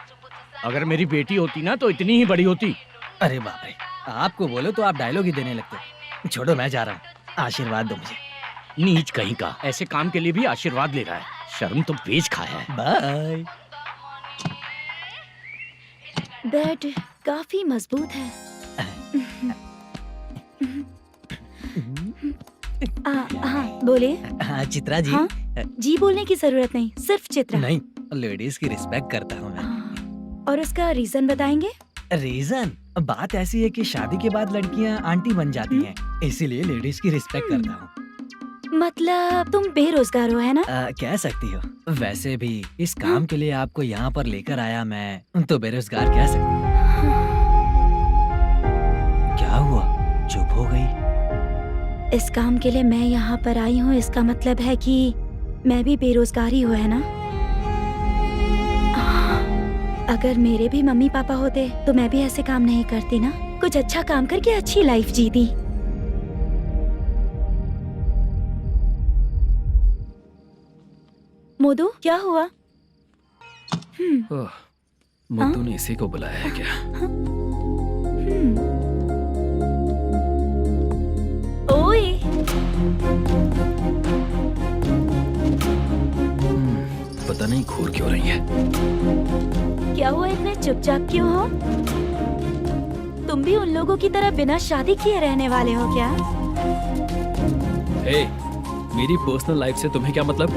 अगर मेरी बेटी होती ना तो इतनी ही बड़ी होती। अरे बाप रे, आपको बोलो तो आप डायलॉग ही देने लगते। छोड़ो, मैं जा रहा हूँ, आशीर्वाद दो मुझे। नीच कहीं का, ऐसे काम के लिए भी आशीर्वाद ले रहा है। शर्म तो बेच खाया है। बाय। बेड काफी मजबूत है। हाँ बोले। हाँ चित्रा जी। हाँ? जी बोलने की जरूरत नहीं, सिर्फ चित्रा। नहीं, लेडीज की रिस्पेक्ट करता हूँ मैं। और उसका रीजन बताएंगे? रीजन बात ऐसी है कि शादी के बाद लड़कियाँ आंटी बन जाती हैं, इसीलिए लेडीज की रिस्पेक्ट करता हूँ। मतलब तुम बेरोजगार हो, है ना? कह सकती हो। वैसे भी इस काम के लिए आपको यहाँ पर लेकर आया मैं, तो बेरोजगार कह सकती हूँ। क्या हुआ, चुप हो गई? इस काम के लिए मैं यहाँ पर आई हूँ, इसका मतलब है कि मैं भी बेरोजगार ही हूँ, है ना? अगर मेरे भी मम्मी पापा होते तो मैं भी ऐसे काम नहीं करती ना। कुछ अच्छा काम करके अच्छी लाइफ जीती। मोदू, क्या हुआ? मुद्दू ने इसी को बुलाया है क्या? पता नहीं घूर क्यों रही है। क्या हुआ, इतने चुपचाप क्यों हो? तुम भी उन लोगों की तरह बिना शादी किए रहने वाले हो क्या? हे, मेरी पर्सनल लाइफ से तुम्हें क्या मतलब?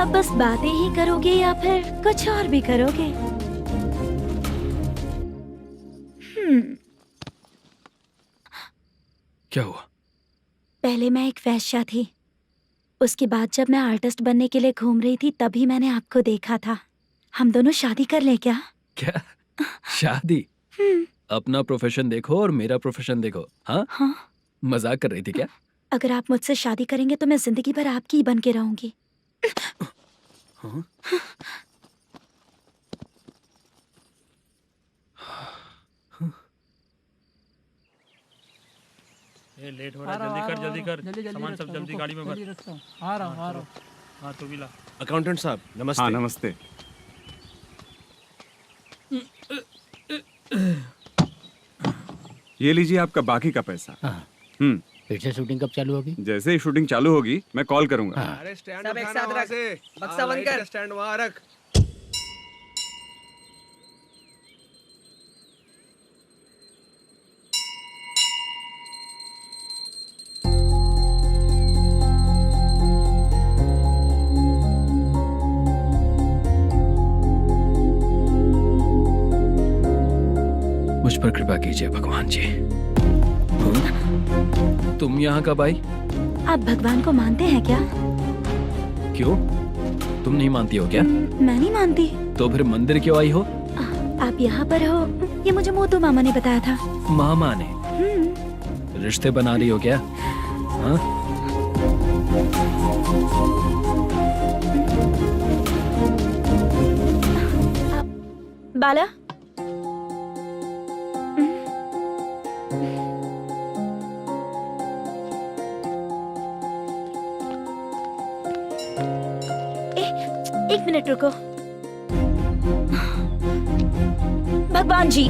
अब बस बातें ही करोगे या फिर कुछ और भी करोगे? क्या हुआ? पहले मैं एक वेश्या थी, उसके बाद जब मैं आर्टिस्ट बनने के लिए घूम रही थी तभी मैंने आपको देखा था। हम दोनों शादी कर लें क्या? क्या शादी? अपना प्रोफेशन देखो और मेरा प्रोफेशन देखो। हाँ हाँ। मजाक कर रही थी क्या? अगर आप मुझसे शादी करेंगे तो मैं जिंदगी भर आपकी ही बन के रहूंगी। हाँ? ये लेट हो रहा है, जल्दी कर सामान सब जल्दी गाड़ी में भर। आ रहा हूँ। हाँ तू भी ला। अकाउंटेंट साहब नमस्ते। हाँ नमस्ते। ये लीजिए आपका बाकी का पैसा। फिर से शूटिंग कब चालू होगी? जैसे ही शूटिंग चालू होगी मैं कॉल करूंगा। अरे स्टैंड सब एक साथ रख, बक्सा बंद कर। स्टैंड वहाँ रख। मुझ पर कृपा कीजिए भगवान जी। तुम यहाँ कब आई? आप भगवान को मानते हैं क्या? क्यों? तुम नहीं मानती हो क्या? मैं नहीं मानती। तो फिर मंदिर क्यों आई हो? आप यहाँ पर हो ये मुझे मोटू मामा ने बताया था। मामा ने? रिश्ते बना रही हो क्या? हाँ? बाला, एक मिनट रुको। भगवान जी,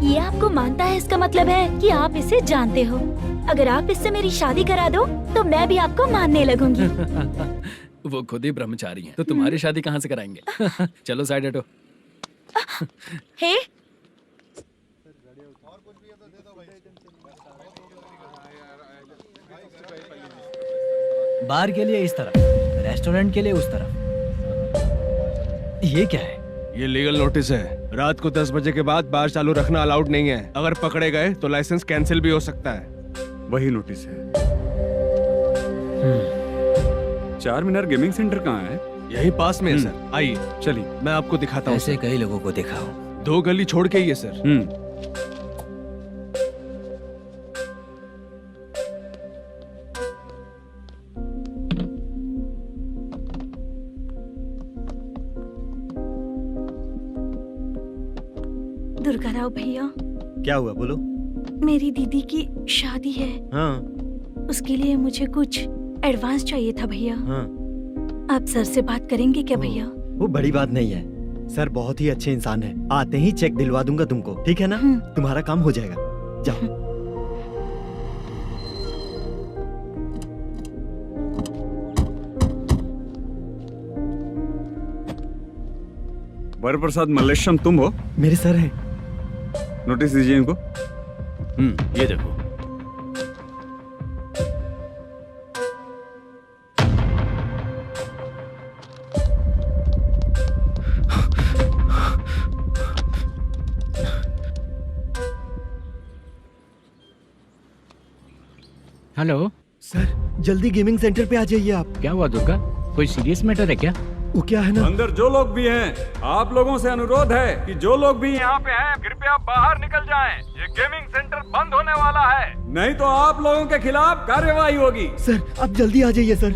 ये आपको मानता है, इसका मतलब है कि आप इसे जानते हो। अगर आप इससे मेरी शादी करा दो तो मैं भी आपको मानने लगूंगी। वो खुद ही ब्रह्मचारी हैं, तो तुम्हारी शादी कहाँ से कराएंगे? चलो साइड हटो। हे, बार के लिए इस तरफ, रेस्टोरेंट के लिए उस तरफ। ये क्या है? ये लीगल नोटिस है। रात को 10 बजे के बाद बार चालू रखना अलाउड नहीं है। अगर पकड़े गए तो लाइसेंस कैंसिल भी हो सकता है। वही नोटिस है। चार मीनार गेमिंग सेंटर कहाँ है? यही पास में है सर। आइए चलिए मैं आपको दिखाता हूँ। ऐसे कई लोगों को देखा हो। 2 गली छोड़ के ही है सर। दुर्गा राव भैया, क्या हुआ बोलो। मेरी दीदी की शादी है। हाँ उसके लिए मुझे कुछ एडवांस चाहिए था भैया। हाँ। आप सर से बात करेंगे क्या भैया? वो बड़ी बात नहीं है, सर बहुत ही अच्छे इंसान है। आते ही चेक दिलवा दूंगा तुमको, ठीक है ना? तुम्हारा काम हो जाएगा। जाओ। वरप्रसाद मल्लेश्वरम तुम हो? मेरे सर हैं। नोटिस दीजिए इनको। ये देखो। हेलो सर, जल्दी गेमिंग सेंटर पे आ जाइए आप। क्या हुआ दुर्गा? कोई सीरियस मैटर है क्या? वो क्या है ना, अंदर जो लोग भी हैं, आप लोगों से अनुरोध है कि जो लोग भी यहाँ पे हैं, कृपया बाहर निकल जाएं। ये गेमिंग सेंटर बंद होने वाला है, नहीं तो आप लोगों के खिलाफ कार्यवाही होगी। सर आप जल्दी आ जाइए सर।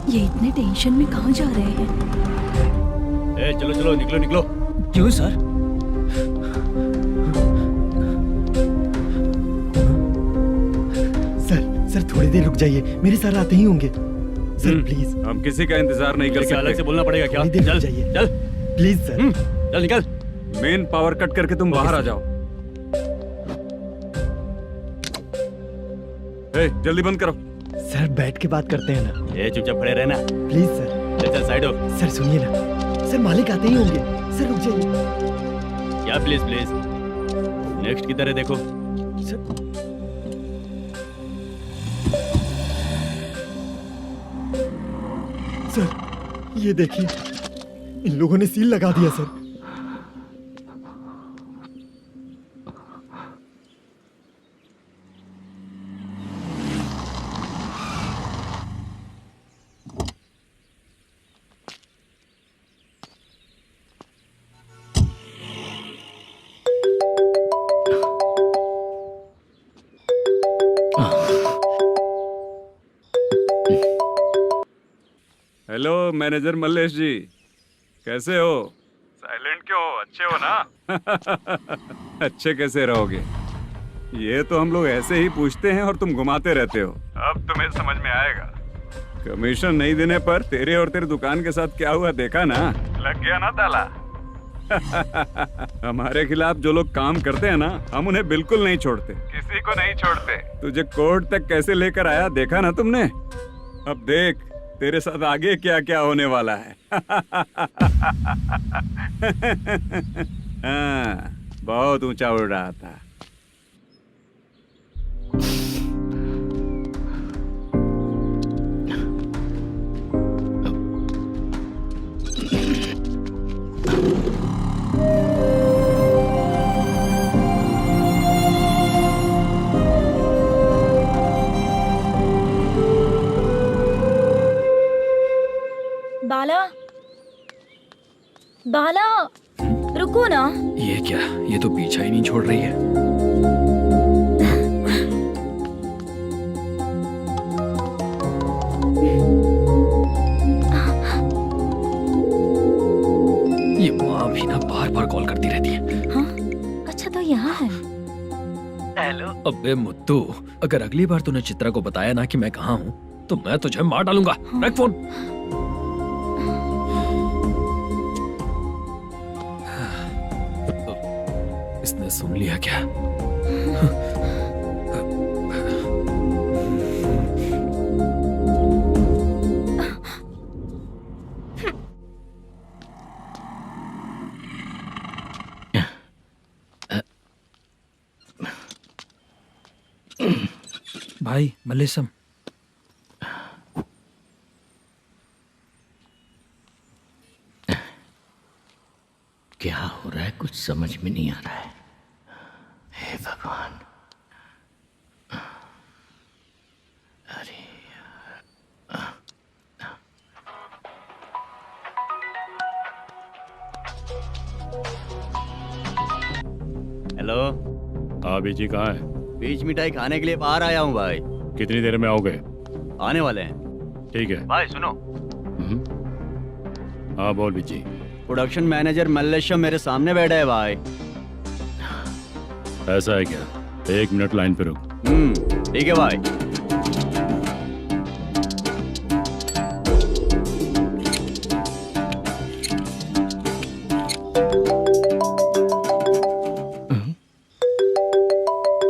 ये इतने टेंशन में कहाँ जा रहे हैं? चलो चलो निकलो निकलो। क्यों सर? सर थोड़ी देर रुक जाइए, मेरे सर आते ही होंगे। Sir please. हम किसी का इंतजार नहीं कर सकते। अलग से बोलना पड़ेगा क्या? थोड़ी देर रुक चल जाइए। चल प्लीज सर। चल निकल। मेन पावर कट करके तुम बाहर आ जाओ। जल्दी बंद करो। सर बैठ के बात करते हैं ना। ये चुपचाप खड़े रहना। Please sir. चल साइड हो। सर सुनिए ना, सर मालिक आते ही होंगे। सर रुक जाइए। क्या प्लीज प्लीज, नेक्स्ट की तरह देखो। सर ये देखिए, इन लोगों ने सील लगा दिया सर। हेलो मैनेजर मल्लेश जी, कैसे हो? साइलेंट क्यों हो? अच्छे हो ना? अच्छे कैसे रहोगे? ये तो हम लोग ऐसे ही पूछते हैं और तुम घुमाते रहते हो। अब तुम्हें समझ में आएगा। कमीशन नहीं देने पर तेरे और तेरी दुकान के साथ क्या हुआ देखा ना? लग गया ना ताला। हमारे खिलाफ जो लोग काम करते हैं ना, हम उन्हें बिल्कुल नहीं छोड़ते, किसी को नहीं छोड़ते। तुझे कोर्ट तक कैसे लेकर आया देखा ना तुमने? अब देख तेरे साथ आगे क्या क्या होने वाला है। हाँ, बहुत ऊंचा उड़ रहा था। बाला, बाला, रुको ना। ये क्या, ये तो पीछा ही नहीं छोड़ रही है। ये माँ भी ना बार बार कॉल करती रहती है। हाँ? अच्छा तो यहाँ है। हेलो। अबे मुत्तू, अगर अगली बार तूने चित्रा को बताया ना कि मैं कहाँ हूँ तो मैं तुझे मार डालूंगा। रख फोन। इसने सुन लिया क्या? भाई मल्लेशम, क्या हो रहा है कुछ समझ में नहीं आ रहा है। हे भगवान, अरे हेलो। हाँ बीजी कहाँ है? बीच मिठाई खाने के लिए बाहर आया हूँ भाई। कितनी देर में आओगे? आने वाले हैं। ठीक है भाई सुनो। हाँ बोल बीजी। प्रोडक्शन मैनेजर मल्लेशम मेरे सामने बैठा है भाई। ऐसा है क्या? 1 मिनट लाइन पे रुक। ठीक है भाई।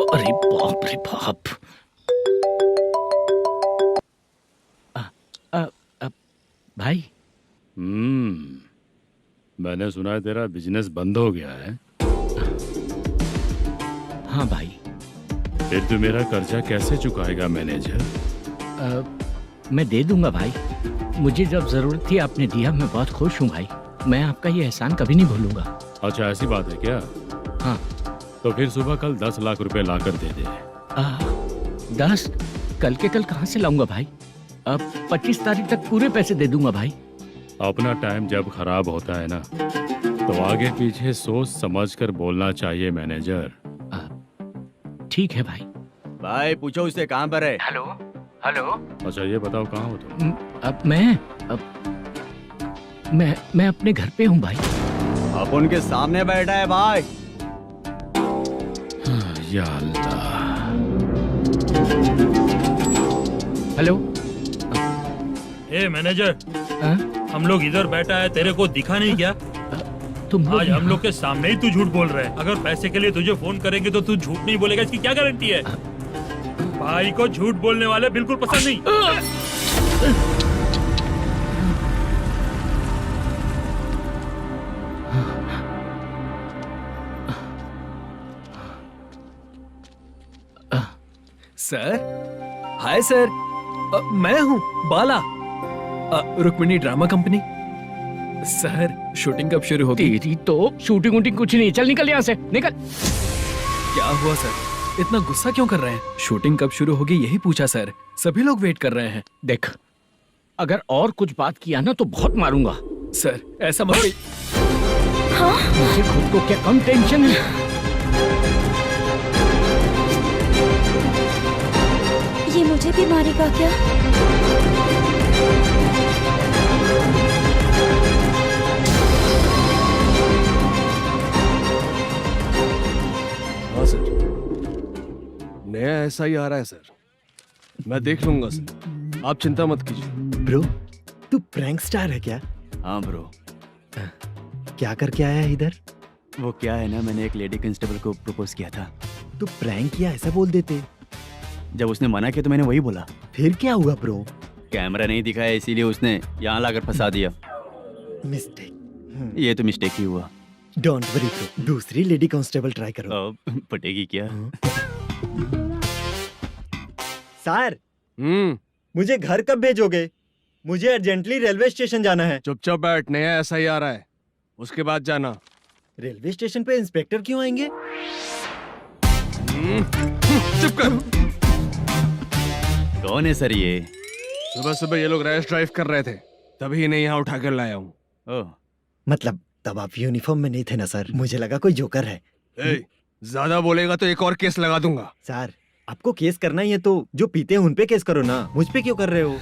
अरे बाप रे बाप। भाई। मैंने सुना है तेरा बिजनेस बंद हो गया है। हाँ भाई। फिर तू मेरा कर्जा कैसे चुकाएगा मैनेजर? मैं दे दूंगा भाई, मुझे जब जरूरत थी आपने दिया, मैं बहुत खुश हूँ भाई। मैं आपका ये एहसान कभी नहीं भूलूंगा। अच्छा ऐसी बात है क्या? हाँ। तो फिर सुबह कल 10 लाख रुपए लाकर दे दे। 10? कल के कल कहाँ से लाऊंगा भाई? अब 25 तारीख तक पूरे पैसे दे दूंगा भाई। अपना टाइम जब खराब होता है ना, तो आगे पीछे सोच समझ कर बोलना चाहिए मैनेजर। ठीक है भाई। भाई पूछो उससे कहाँ पर है। Hello hello. अच्छा ये बताओ कहाँ हो तुम? अब मैं अपने घर पे हूँ भाई। अब उनके सामने बैठा है भाई। या अल्लाह। हेलो। ए मैनेजर, हम लोग इधर बैठा है, तेरे को दिखा नहीं क्या? तुम लोग आज हम लोग के सामने ही तू झूठ बोल रहा है। अगर पैसे के लिए तुझे फोन करेंगे तो तू झूठ नहीं बोलेगा, इसकी क्या गारंटी है? भाई को झूठ बोलने वाले बिल्कुल पसंद नहीं। सर, हाय सर, मैं हूँ Bala, Rukmini drama company. Sir, shooting कब शुरू होगी? तेरी तो शूटिंग वूटिंग कुछ नहीं, चल निकल यहाँ से, निकल। क्या हुआ सर, इतना गुस्सा क्यों कर रहे हैं? शूटिंग कब शुरू होगी यही पूछा सर, सभी लोग वेट कर रहे हैं। देख, अगर और कुछ बात किया ना तो बहुत मारूंगा। सर ऐसा मत कहिए। मुझे खुद को क्या कम टेंशन है? ये मुझे भी मारेगा क्या? हाँ सर, नया ऐसा ही आ रहा है सर, मैं देख लूंगा सर, आप चिंता मत कीजिए। ब्रो, तू प्रैंक स्टार है क्या? हाँ ब्रो। क्या करके आया है इधर? वो क्या है ना, मैंने एक लेडी कांस्टेबल को प्रपोज किया था। तू प्रैंक किया ऐसा बोल देते। जब उसने मना किया तो मैंने वही बोला। फिर क्या हुआ ब्रो? कैमरा नहीं दिखाया इसीलिए उसने यहाँ लाकर फंसा दिया। मिस्टेक। ये तो मिस्टेक ही हुआ। डोंट वरी ब्रो, दूसरी लेडी कांस्टेबल ट्राई करो। पटेगी क्या? सर, मुझे घर कब भेजोगे? मुझे अर्जेंटली रेलवे स्टेशन जाना है। चुपचाप बैठ, नया ऐसा ही आ रहा है, उसके बाद जाना। रेलवे स्टेशन पे इंस्पेक्टर क्यों आएंगे? चुप कर। कौन है सर ये? सुबह सुबह ये लोग रैश ड्राइव कर रहे थे, तभी इन्हें यहाँ उठा कर लाया हूँ। मतलब तब आप यूनिफॉर्म में नहीं थे ना सर, मुझे लगा कोई जोकर है। ज्यादा बोलेगा तो एक और केस लगा दूंगा। सर, आपको केस करना ही है तो जो पीते हैं उन पे केस करो ना, मुझ पे क्यों कर रहे हो?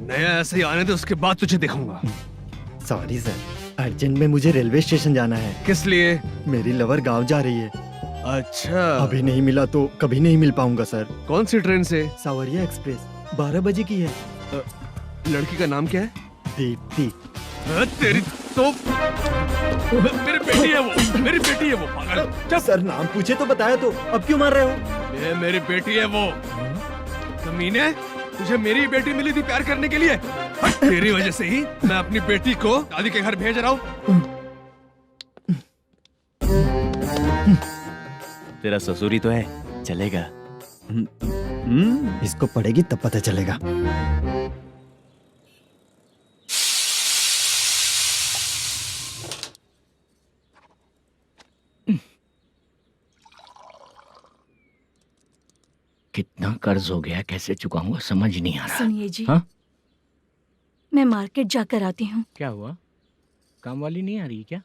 नया ऐसे ही आने दो, उसके बाद तुझे देखूंगा। सॉरी सर, अर्जेंट में मुझे रेलवे स्टेशन जाना है। किस लिए? मेरी लवर गांव जा रही है। अच्छा, अभी नहीं मिला तो कभी नहीं मिल पाऊंगा सर। कौन सी ट्रेन से? सावरिया एक्सप्रेस, 12 बजे की है। लड़की का नाम क्या है? दीप्ति। तेरी तो मेरी बेटी है वो, मेरी बेटी है वो, पागल। सर नाम पूछे तो बताया तो, अब क्यों मार रहे हो? ये मेरी बेटी है वो। कमीने, तुझे मेरी बेटी मिली थी प्यार करने के लिए, तेरी वजह से ही मैं अपनी बेटी को दादी के घर भेज रहा हूँ। तेरा ससुरी तो है, चलेगा। इसको पड़ेगी तब पता चलेगा। कितना कर्ज हो गया, कैसे चुकाऊंगा समझ नहीं आ रहा। सुनिए जी, हाँ? मैं मार्केट जाकर आती हूँ। क्या हुआ, काम वाली नहीं आ रही क्या?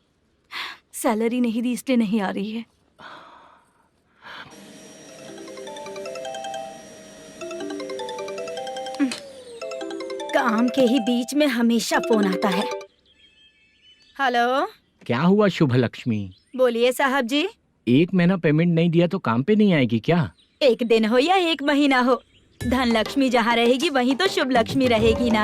सैलरी नहीं दी इसलिए नहीं आ रही है। काम के ही बीच में हमेशा फोन आता है। हेलो, क्या हुआ शुभ लक्ष्मी? बोलिए साहब जी। 1 महीना पेमेंट नहीं दिया तो काम पे नहीं आएगी क्या? 1 दिन हो या 1 महीना हो, धन लक्ष्मी जहाँ रहेगी वहीं तो शुभ लक्ष्मी रहेगी ना।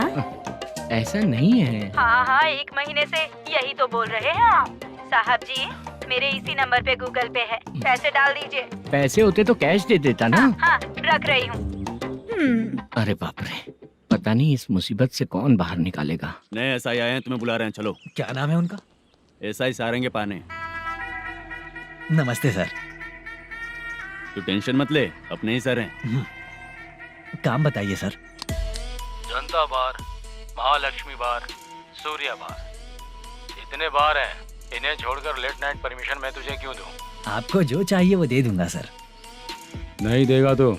ऐसा नहीं है। हाँ, 1 महीने से यही तो बोल रहे हैं आप। साहब जी, मेरे इसी नंबर पे गूगल पे है, पैसे डाल दीजिए। पैसे होते तो कैश दे देता ना। हाँ, रख रही हूँ। अरे बाप रे, पता नहीं इस मुसीबत से कौन बाहर निकालेगा। नए एसआई आए हैं, तुम्हें बुला रहे हैं, चलो। क्या नाम है उनका? एसआई सारंगे पाने। नमस्ते सर। तू टेंशन मत ले, अपने ही सर हैं। काम बताइए सर। जनता बार, महालक्ष्मी बार, सूर्या बार, इतने बार हैं, इन्हें छोड़कर लेट नाइट परमिशन मैं तुझे क्यों दूं? आपको जो चाहिए वो दे दूंगा सर। नहीं देगा तो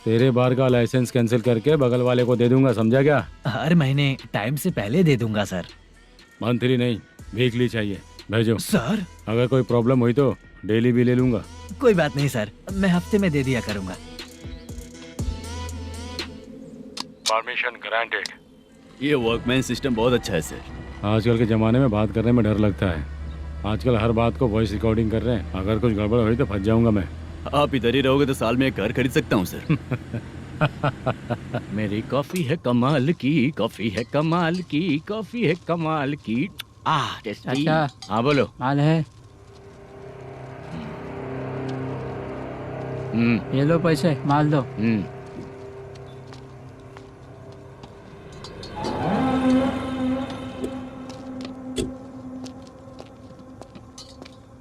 तेरे बार का लाइसेंस कैंसिल करके बगल वाले को दे दूंगा, समझा क्या? हर महीने टाइम से पहले दे दूंगा सर। मंथली नहीं, वीकली चाहिए, भेजो। सर, अगर कोई प्रॉब्लम हुई तो डेली भी ले लूंगा। कोई बात नहीं सर, मैं हफ्ते में दे दिया करूंगा। Permission granted. ये वर्कमैन सिस्टम बहुत अच्छा है सर। आजकल के ज़माने में बात करने में डर लगता है। आजकल हर बात को वॉइस रिकॉर्डिंग कर रहे हैं, अगर कुछ गड़बड़ हुई तो फंस जाऊंगा मैं। आप इधर ही रहोगे तो साल में एक घर खरीद सकता हूँ सर। मेरी कॉफी है कमाल की, कॉफी है कमाल की, कॉफी है कमाल की। अच्छा हाँ बोलो। माल है। ये लो पैसे, माल दो।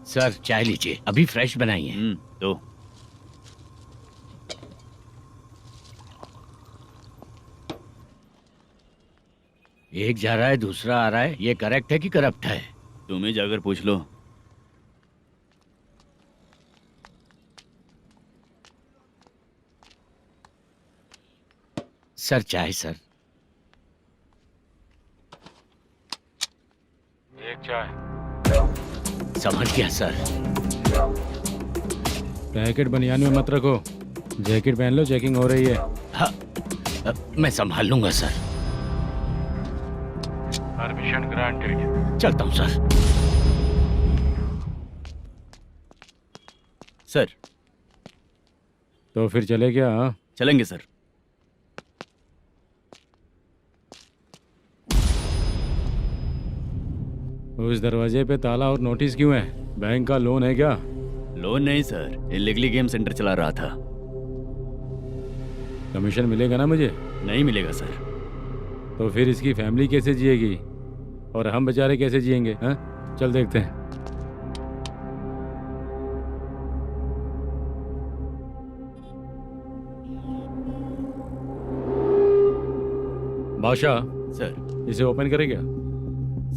सर चाय लीजिए, अभी फ्रेश बनाई है। तो एक जा रहा है दूसरा आ रहा है, ये करेक्ट है कि करप्ट है? तुम्हें जाकर पूछ लो। सर चाय सर। एक चाय। समझ गया सर। पैकेट बनियान में मत रखो, जैकेट पहन लो, चेकिंग हो रही है। हाँ, मैं संभाल लूंगा सर। Permission granted. चलता हूँ सर। सर तो फिर चले क्या? हाँ? चलेंगे सर। उस दरवाजे पे ताला और नोटिस क्यों है? बैंक का लोन है क्या? लोन नहीं सर, इलीगली गेम सेंटर चला रहा था। कमीशन मिलेगा ना मुझे? नहीं मिलेगा सर। तो फिर इसकी फैमिली कैसे जिएगी और हम बेचारे कैसे जिएंगे? हाँ, चल देखते हैं। बादशाह सर। इसे ओपन करे क्या?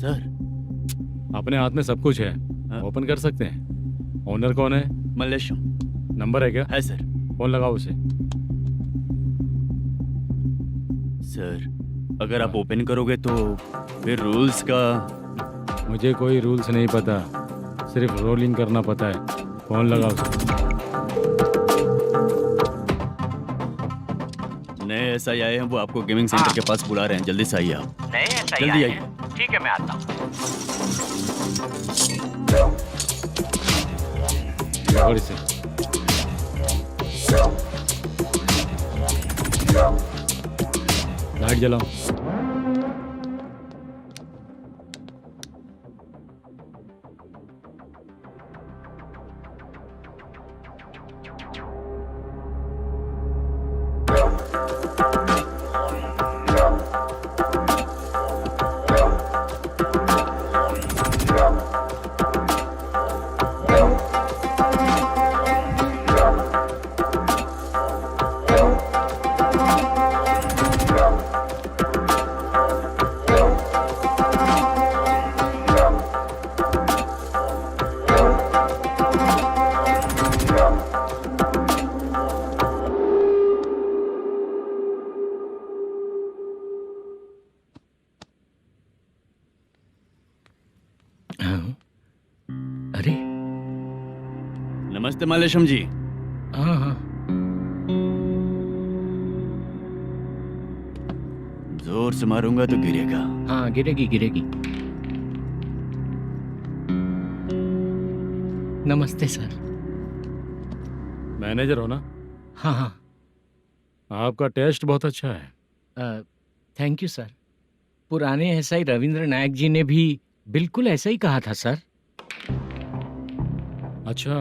सर अपने हाथ में सब कुछ है, ओपन कर सकते हैं। ओनर कौन है? मल्लेशम। नंबर है क्या? है सर। फोन लगाओ उसे। सर अगर आप ओपन करोगे तो फिर रूल्स का। मुझे कोई रूल्स नहीं पता, सिर्फ रोलिंग करना पता है। फोन लगाओ उसे। नए एसआई आए हैं, वो आपको गेमिंग सेंटर के पास बुला रहे हैं। जल्दी से आइए आप। नए एसआई जल्दी आए आइए। हैं। ठीक है मैं आता हूँ। पकड़ इसे। लाइट जलाओ। अरे नमस्ते मल्लेशम जी। हाँ हाँ। जोर से मारूंगा तो गिरेगा। हाँ गिरेगी गिरेगी। नमस्ते सर। मैनेजर हो ना? हाँ हाँ। आपका टेस्ट बहुत अच्छा है। Thank you sir. पुराने एसआई रविंद्र नायक जी ने भी बिल्कुल ऐसा ही कहा था सर। अच्छा,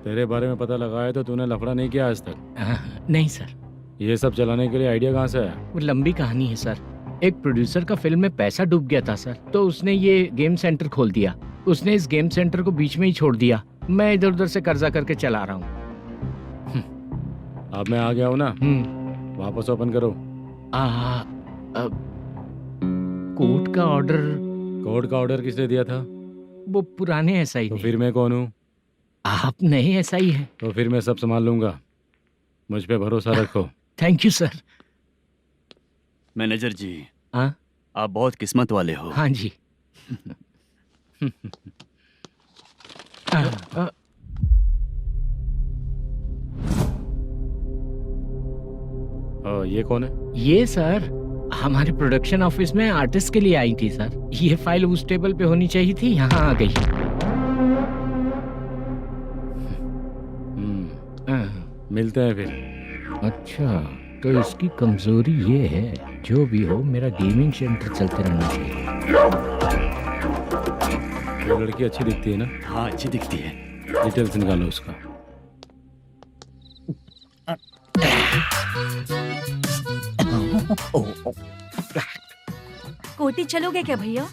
तेरे बारे में पता लगा है तो तूने लफड़ा नहीं किया आज तक? नहीं सर। ये सब चलाने के लिए आइडिया कहाँ से आया? वो लंबी कहानी है सर। एक प्रोड्यूसर का फिल्म में पैसा डूब गया था सर, तो उसने ये गेम सेंटर खोल दिया। उसने इस गेम सेंटर को बीच में ही छोड़ दिया। मैं इधर उधर से कर्जा करके चला रहा हूँ। अब मैं आ गया हूँ ना, वापस ओपन करो। कोर्ट का ऑर्डर। कोर्ट का ऑर्डर किसने दिया था? वो पुराने एसआई। तो फिर मैं कौन हूँ? आप नए एसआई हैं। तो फिर मैं सब संभाल लूंगा, मुझ पे भरोसा रखो। Thank you sir. मैनेजर जी, हाँ आप बहुत किस्मत वाले हो। हाँ जी। ये कौन है? ये सर हमारे प्रोडक्शन ऑफिस में आर्टिस्ट के लिए आई थी सर। ये फाइल उस टेबल पे होनी चाहिए थी, यहाँ आ गई। मिलते हैं फिर। अच्छा, तो इसकी कमजोरी ये है, जो भी हो मेरा गेमिंग सेंटर चलते रहना चाहिए। वो लड़की अच्छी दिखती है ना? हाँ अच्छी दिखती है। डिटेल्स निकालो उसका। कोटी चलोगे क्या भैया?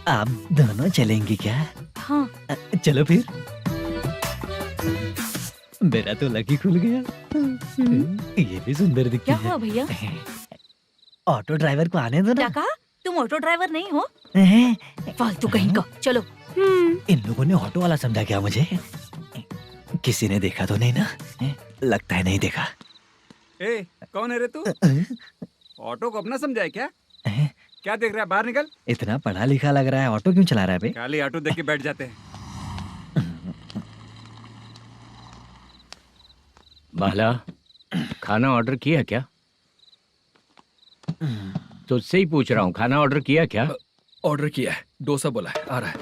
आप दोनों चलेंगे क्या? हाँ। चलो फिर। मेरा तो लकी खुल गया। ये भी सुंदर दिखती क्या है। हुआ भैया? ऑटो ड्राइवर को आने दो क्या ना। कहा? तुम ऑटो ड्राइवर नहीं हो? हैं? फालतू कहीं का। चलो। इन लोगों ने ऑटो वाला समझा क्या मुझे? किसी ने देखा तो नहीं ना? लगता है नहीं देखा। ए, कौन है रे तू? ऑटो को अपना समझा है क्या? क्या देख रहा है? बाहर निकल। इतना पढ़ा लिखा लग रहा है, ऑटो क्यों चला रहा है बे? खाली ऑटो देख के बैठ जाते हैं। बाला, खाना ऑर्डर किया क्या? तुझसे ही पूछ रहा हूँ, खाना ऑर्डर किया क्या? ऑर्डर किया है, डोसा बोला है, आ रहा है।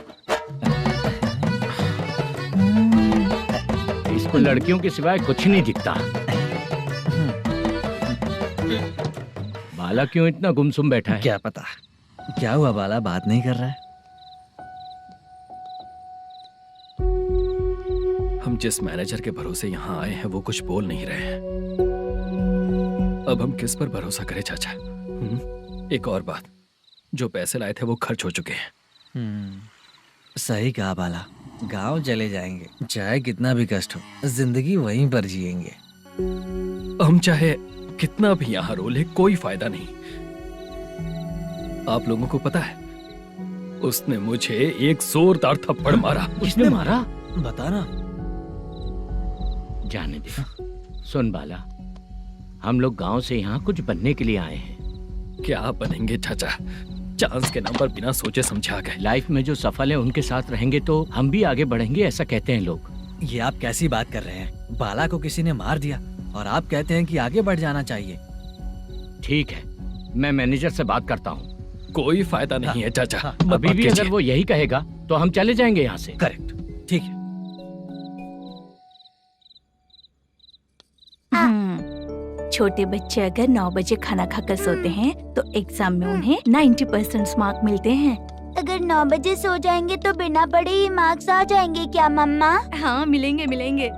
इसको लड़कियों के सिवाय कुछ नहीं दिखता। बाला क्यों इतना गुमसुम बैठा है? क्या पता क्या हुआ, बाला बात नहीं कर रहा है। हम जिस मैनेजर के भरोसे यहाँ आए हैं वो कुछ बोल नहीं रहे हैं। अब हम किस पर भरोसा करें चाचा? एक और बात, जो पैसे लाए थे वो खर्च हो चुके हैं। सही कहा बाला, गांव चले जाएंगे, चाहे कितना भी कष्ट हो, जिंदगी वहीं पर जिएंगे। हम चाहे कितना भी यहाँ रो ले, कोई फायदा नहीं। आप लोगों को पता है, उसने मुझे एक जोरदार थप्पड़ मारा। किसने मारा? बता ना। जाने दे। सुन बाला, हम लोग गांव से यहाँ कुछ बनने के लिए आए हैं। क्या बनेंगे चाचा? चांस के नाम पर बिना सोचे समझे आ गए। लाइफ में जो सफल है उनके साथ रहेंगे तो हम भी आगे बढ़ेंगे, ऐसा कहते हैं लोग। ये आप कैसी बात कर रहे हैं? बाला को किसी ने मार दिया और आप कहते हैं कि आगे बढ़ जाना चाहिए। ठीक है, मैं मैनेजर से बात करता हूँ। कोई फायदा नहीं है चाचा। अभी भी अगर वो यही कहेगा तो हम चले जाएंगे यहाँ से। करेक्ट, ठीक है। छोटे बच्चे अगर 9 बजे खाना खाकर सोते हैं तो एग्जाम में उन्हें 90% मार्क मिलते हैं। अगर 9 बजे सो जाएंगे तो बिना पढ़े ही मार्क्स आ जाएंगे क्या मम्मा? हाँ, मिलेंगे मिलेंगे।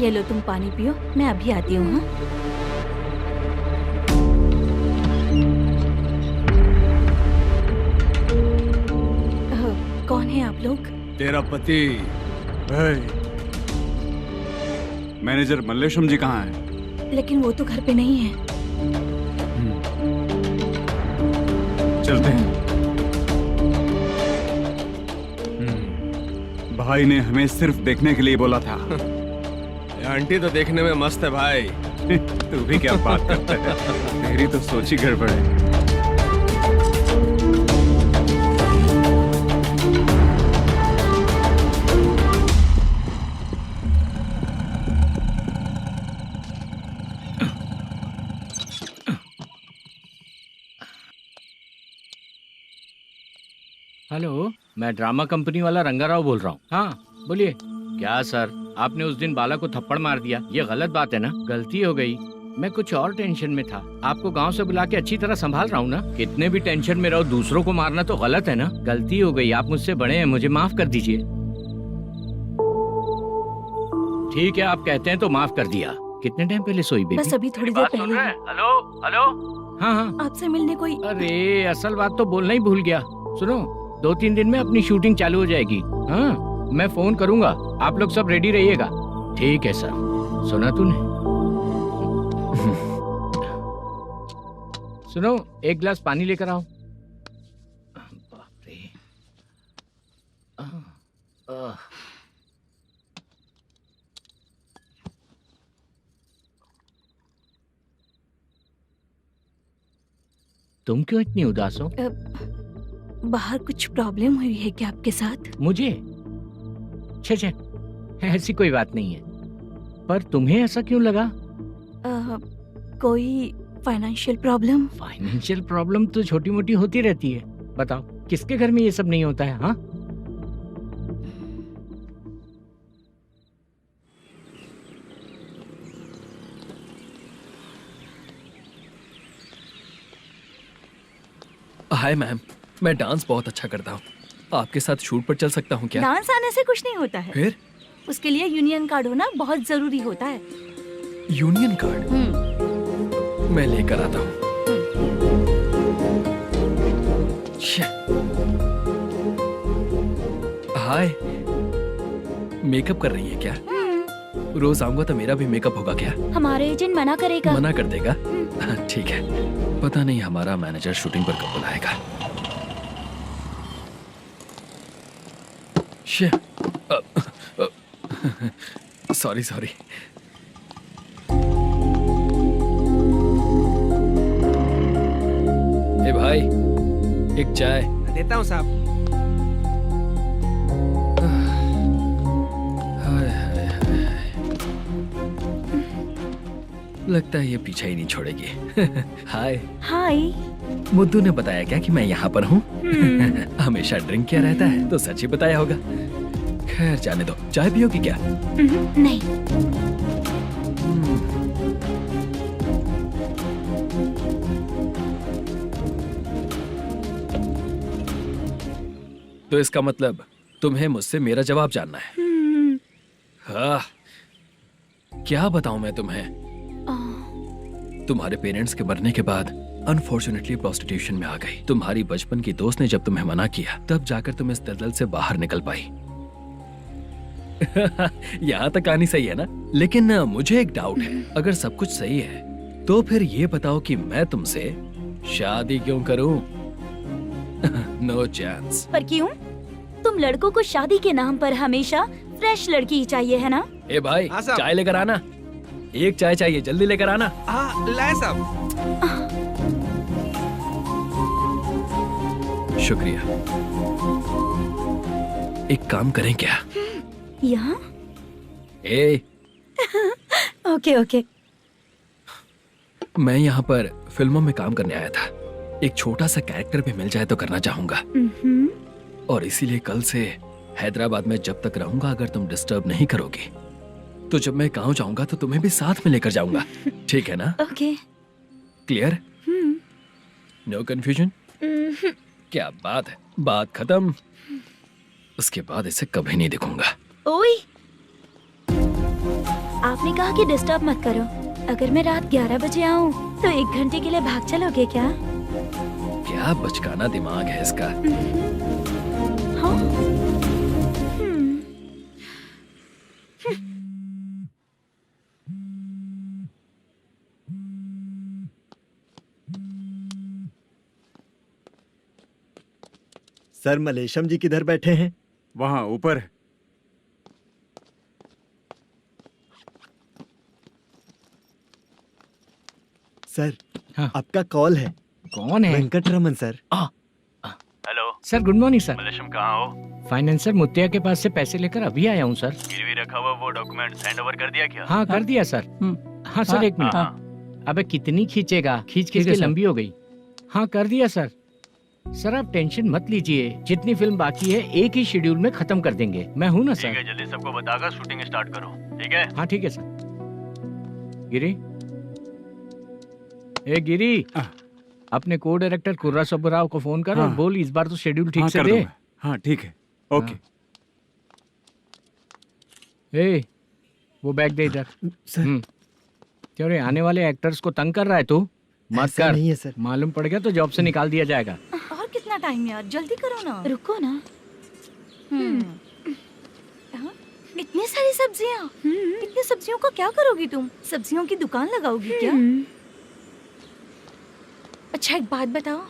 ये लो, तुम पानी पियो, मैं अभी आती हूँ। हाँ? कौन है आप लोग? तेरा पति। मैनेजर मल्लेशम जी कहाँ हैं? लेकिन वो तो घर पे नहीं है। चलते हैं। भाई ने हमें सिर्फ देखने के लिए बोला था। आंटी तो देखने में मस्त है भाई। तू भी क्या बात करता है? मेरी तो सोच ही गड़बड़ है। हेलो, मैं ड्रामा कंपनी वाला रंगाराव बोल रहा हूँ। हाँ बोलिए। क्या सर, आपने उस दिन बाला को थप्पड़ मार दिया, ये गलत बात है ना? गलती हो गई, मैं कुछ और टेंशन में था। आपको गांव से बुला के अच्छी तरह संभाल रहा हूँ ना। कितने भी टेंशन में रहो, दूसरों को मारना तो गलत है ना। गलती हो गई, आप मुझसे बड़े हैं, मुझे माफ कर दीजिए। ठीक है, आप कहते हैं तो माफ कर दिया। कितने टाइम पहले सोई बेबी? बस अभी थोड़ी देर पहले। Hello hello. हाँ हाँ, आपसे मिलने कोई। अरे असल बात तो बोलना ही भूल गया। सुनो, 2-3 दिन में अपनी शूटिंग चालू हो जाएगी। हाँ, मैं फोन करूंगा, आप लोग सब रेडी रहिएगा। ठीक है सर। सुना तूने? सुनो, एक गिलास पानी लेकर आओ। बाप रे। तुम क्यों इतनी उदास हो? बाहर कुछ प्रॉब्लम हुई है क्या आपके साथ? मुझे? छे, ऐसी कोई बात नहीं है। पर तुम्हें ऐसा क्यों लगा? कोई फाइनेंशियल प्रॉब्लम। फाइनेंशियल प्रॉब्लम तो छोटी मोटी होती रहती है। बताओ किसके घर में ये सब नहीं होता है? हाँ, हाय मैम, मैं डांस बहुत अच्छा करता हूँ। आपके साथ शूट पर चल सकता हूँ क्या? डांस आने से कुछ नहीं होता है। फिर उसके लिए यूनियन कार्ड होना बहुत जरूरी होता है। यूनियन कार्ड मैं लेकर आता हूँ। हाय, मेकअप कर रही है क्या? रोज आऊंगा तो मेरा भी मेकअप होगा क्या? हमारे एजेंट मना करेगा। मना कर देगा? ठीक है, पता नहीं हमारा मैनेजर शूटिंग पर कब बुलाएगा। Sorry sorry. ए भाई, एक चाय। देता हूँ साहब। लगता है ये पीछा ही नहीं छोड़ेगी। हाय। हाय। मुद्दू ने बताया क्या कि मैं यहाँ पर हूँ? हमेशा ड्रिंक किया रहता है तो सच ही बताया होगा। खैर जाने दो, चाय पियोगी क्या? नहीं। तो इसका मतलब तुम्हें मुझसे मेरा जवाब जानना है? हाँ, क्या बताऊं मैं तुम्हें? तुम्हारे पेरेंट्स के मरने के बाद अनफॉर्चुनेटली प्रोस्टिट्यूशन में आ गई। तुम्हारी बचपन की दोस्त ने जब तुम्हें मना किया तब जाकर तुम इस दलदल से बाहर निकल पाई। यहाँ तक कहानी सही है ना? लेकिन मुझे एक डाउट है, अगर सब कुछ सही है तो फिर ये बताओ कि मैं तुमसे शादी क्यों करूं? No chance. पर क्यों? तुम लड़कों को शादी के नाम पर हमेशा फ्रेश लड़की ही चाहिए है ना? ए भाई, चाय लेकर आना। एक चाय चाहिए, जल्दी लेकर आना। हाँ, लाए साहब। शुक्रिया। एक काम करें क्या? यहाँ? ए, ओके ओके। मैं यहाँ पर फिल्मों में काम करने आया था। एक छोटा सा कैरेक्टर भी मिल जाए तो करना चाहूंगा। और इसीलिए कल से हैदराबाद में जब तक रहूंगा, अगर तुम डिस्टर्ब नहीं करोगी तो जब मैं गाँव जाऊंगा तो तुम्हें भी साथ में लेकर जाऊंगा। ठीक है ना? ओके। क्लियर? No confusion? क्या बात है, बात खत्म। उसके बाद इसे कभी नहीं दिखूंगा। ओए, आपने कहा कि डिस्टर्ब मत करो। अगर मैं रात 11 बजे आऊँ तो 1 घंटे के लिए भाग चलोगे क्या? क्या बचकाना दिमाग है इसका। हाँ? सर, मलेशम जी किधर बैठे हैं? वहाँ ऊपर है। सर, हाँ। आपका कॉल है। कौन है? Venkataraman sir. Hello sir, good morning sir. Malesham कहाँ हो? फाइनेंसर मुत्तिया के पास से पैसे लेकर अभी आया हूँ सर। गिरवी रखा हुआ वो डॉक्यूमेंट हैंड ओवर कर दिया क्या? हाँ, कर दिया सर। हाँ सर, एक मिनट। अबे कितनी खींचेगा, खींच खींच के लंबी हो गई। हाँ, कर दिया सर। सर आप टेंशन मत लीजिए, जितनी फिल्म बाकी है एक ही शेड्यूल में खत्म कर देंगे। मैं हूँ ना सर। ठीक है, जल्दी सबको बताकर शूटिंग स्टार्ट करो। ठीक है? हाँ ठीक है सर। गिरी, ए गिरी, अपने को डायरेक्टर कुर्रा सुब्बराव को फोन कर और बोल इस बार तो शेड्यूल ठीक से दे। हाँ ठीक है, ओके। ए, वो बैग दे इधर। सर, क्यों रे, आने वाले एक्टर्स को तंग कर रहा है तू? मत ऐसा कर। नहीं है सर। मालूम पड़ गया तो जॉब से निकाल दिया जाएगा। और कितना टाइम यार, जल्दी करो ना। रुको ना। हाँ? इतनी सारी सब्जियाँ, इतनी सब्जियों का क्या करोगी तुम? सब्जियों की दुकान लगाओगी क्या? अच्छा एक बात बताओ,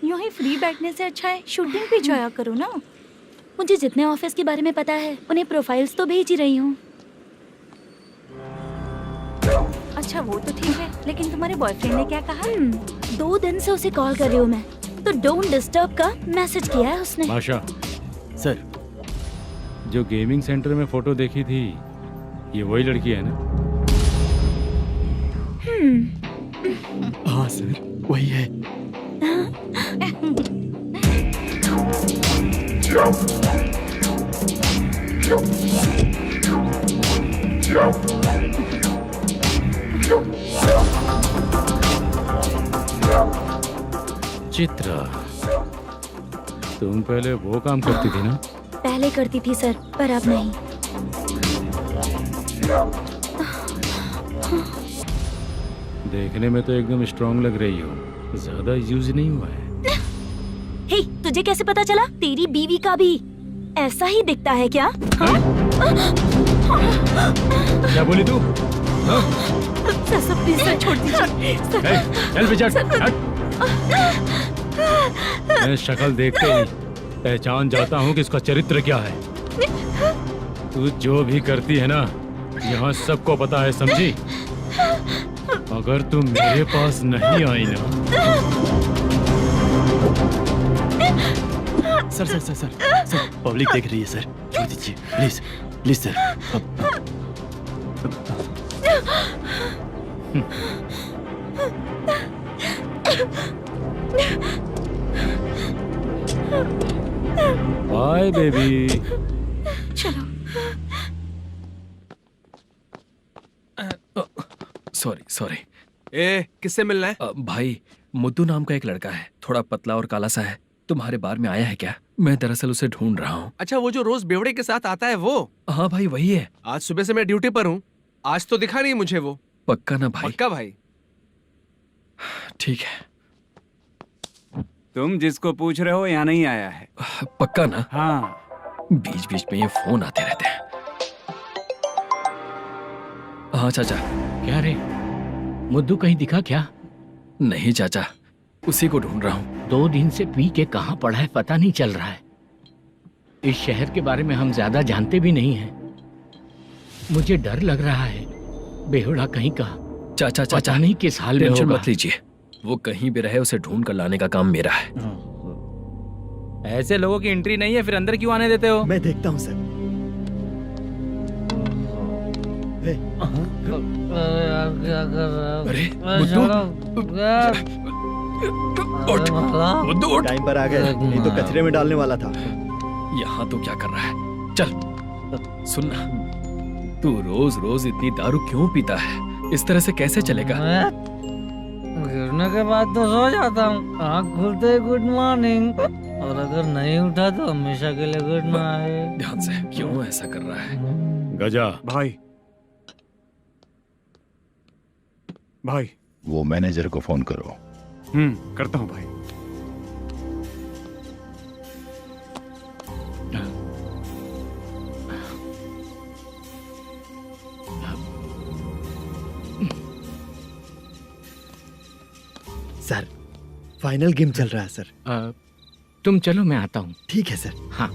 यूं ही फ्री बैठने से अच्छा है शूटिंग पे जाया करो ना। मुझे जितने ऑफिस के बारे में पता है उन्हें प्रोफाइल्स तो भेज ही रही हूँ। अच्छा वो तो ठीक है, लेकिन तुम्हारे बॉयफ्रेंड ने क्या कहा? 2 दिन से उसे कॉल कर रही हूँ मैं, तो डोंट डिस्टर्ब का मैसेज किया है उसने। बादशाह सर, जो गेमिंग सेंटर में फोटो देखी थी, ये वही लड़की है ना? हाँ सर, वही है। चित्रा, तुम पहले वो काम करती थी ना? पहले करती थी सर, पर अब नहीं। देखने में तो एकदम स्ट्रांग लग रही हो, ज्यादा यूज नहीं हुआ है। हे, तुझे कैसे पता चला? तेरी बीवी का भी ऐसा ही दिखता है क्या? क्या बोली तू? सर प्लीज सर, छोड़ दीजिए। चल बेटा, हट। मैं शक्ल देखते ही पहचान जाता हूँ कि इसका चरित्र क्या है। तू जो भी करती है ना, यहाँ सबको पता है, समझी? अगर तू मेरे पास नहीं आई ना। Sir sir sir sir sir, public देख रही है सर, छोड़ दीजिए please please sir. Bye baby. चलो। Sorry sorry. ए, किससे मिलना है? भाई, मुद्दू नाम का एक लड़का है, थोड़ा पतला और काला सा है। तुम्हारे बार में आया है क्या? मैं दरअसल उसे ढूंढ रहा हूँ। अच्छा, वो जो रोज बेवड़े के साथ आता है वो? हाँ भाई, वही है। आज सुबह से मैं ड्यूटी पर हूँ, आज तो दिखा नहीं मुझे वो। पक्का ना भाई? पक्का भाई। ठीक है। तुम जिसको पूछ रहे हो यहाँ नहीं आया है? पक्का ना? हाँ। बीच बीच में ये फोन आते रहते हैं। हाँ चाचा। क्या रे, मुद्दू कहीं दिखा क्या? नहीं चाचा, उसी को ढूंढ रहा हूँ। 2 दिन से पी के कहाँ पड़ा है पता नहीं चल रहा है। इस शहर के बारे में हम ज्यादा जानते भी नहीं हैं। मुझे डर लग रहा है, बेहुड़ा कहीं का। चाचा पता नहीं किस हाल में टेंशन होगा। मत लीजिए, वो कहीं भी रहे उसे ढूंढ कर लाने का काम मेरा है। ऐसे लोगों की एंट्री नहीं है, फिर अंदर क्यों आने देते हो? मैं देखता हूँ सर। क्या कर रहा है? अरे मुद्दू, टाइम पर आ गए, नहीं तो कचरे में डालने वाला था। यहाँ तो क्या कर रहा है? चल सुनना, तू रोज रोज इतनी दारू क्यों पीता है? इस तरह से कैसे चलेगा? गिरने के बाद तो सो जाता हूँ, आँख खुलते ही गुड मॉर्निंग, और अगर नहीं उठा तो हमेशा के लिए गुड नाइट। ध्यान से, क्यों ऐसा कर रहा है? गजा भाई, भाई वो मैनेजर को फोन करो। करता हूँ भाई। सर, फाइनल गेम चल रहा है सर। तुम चलो, मैं आता हूँ। ठीक है सर। हाँ।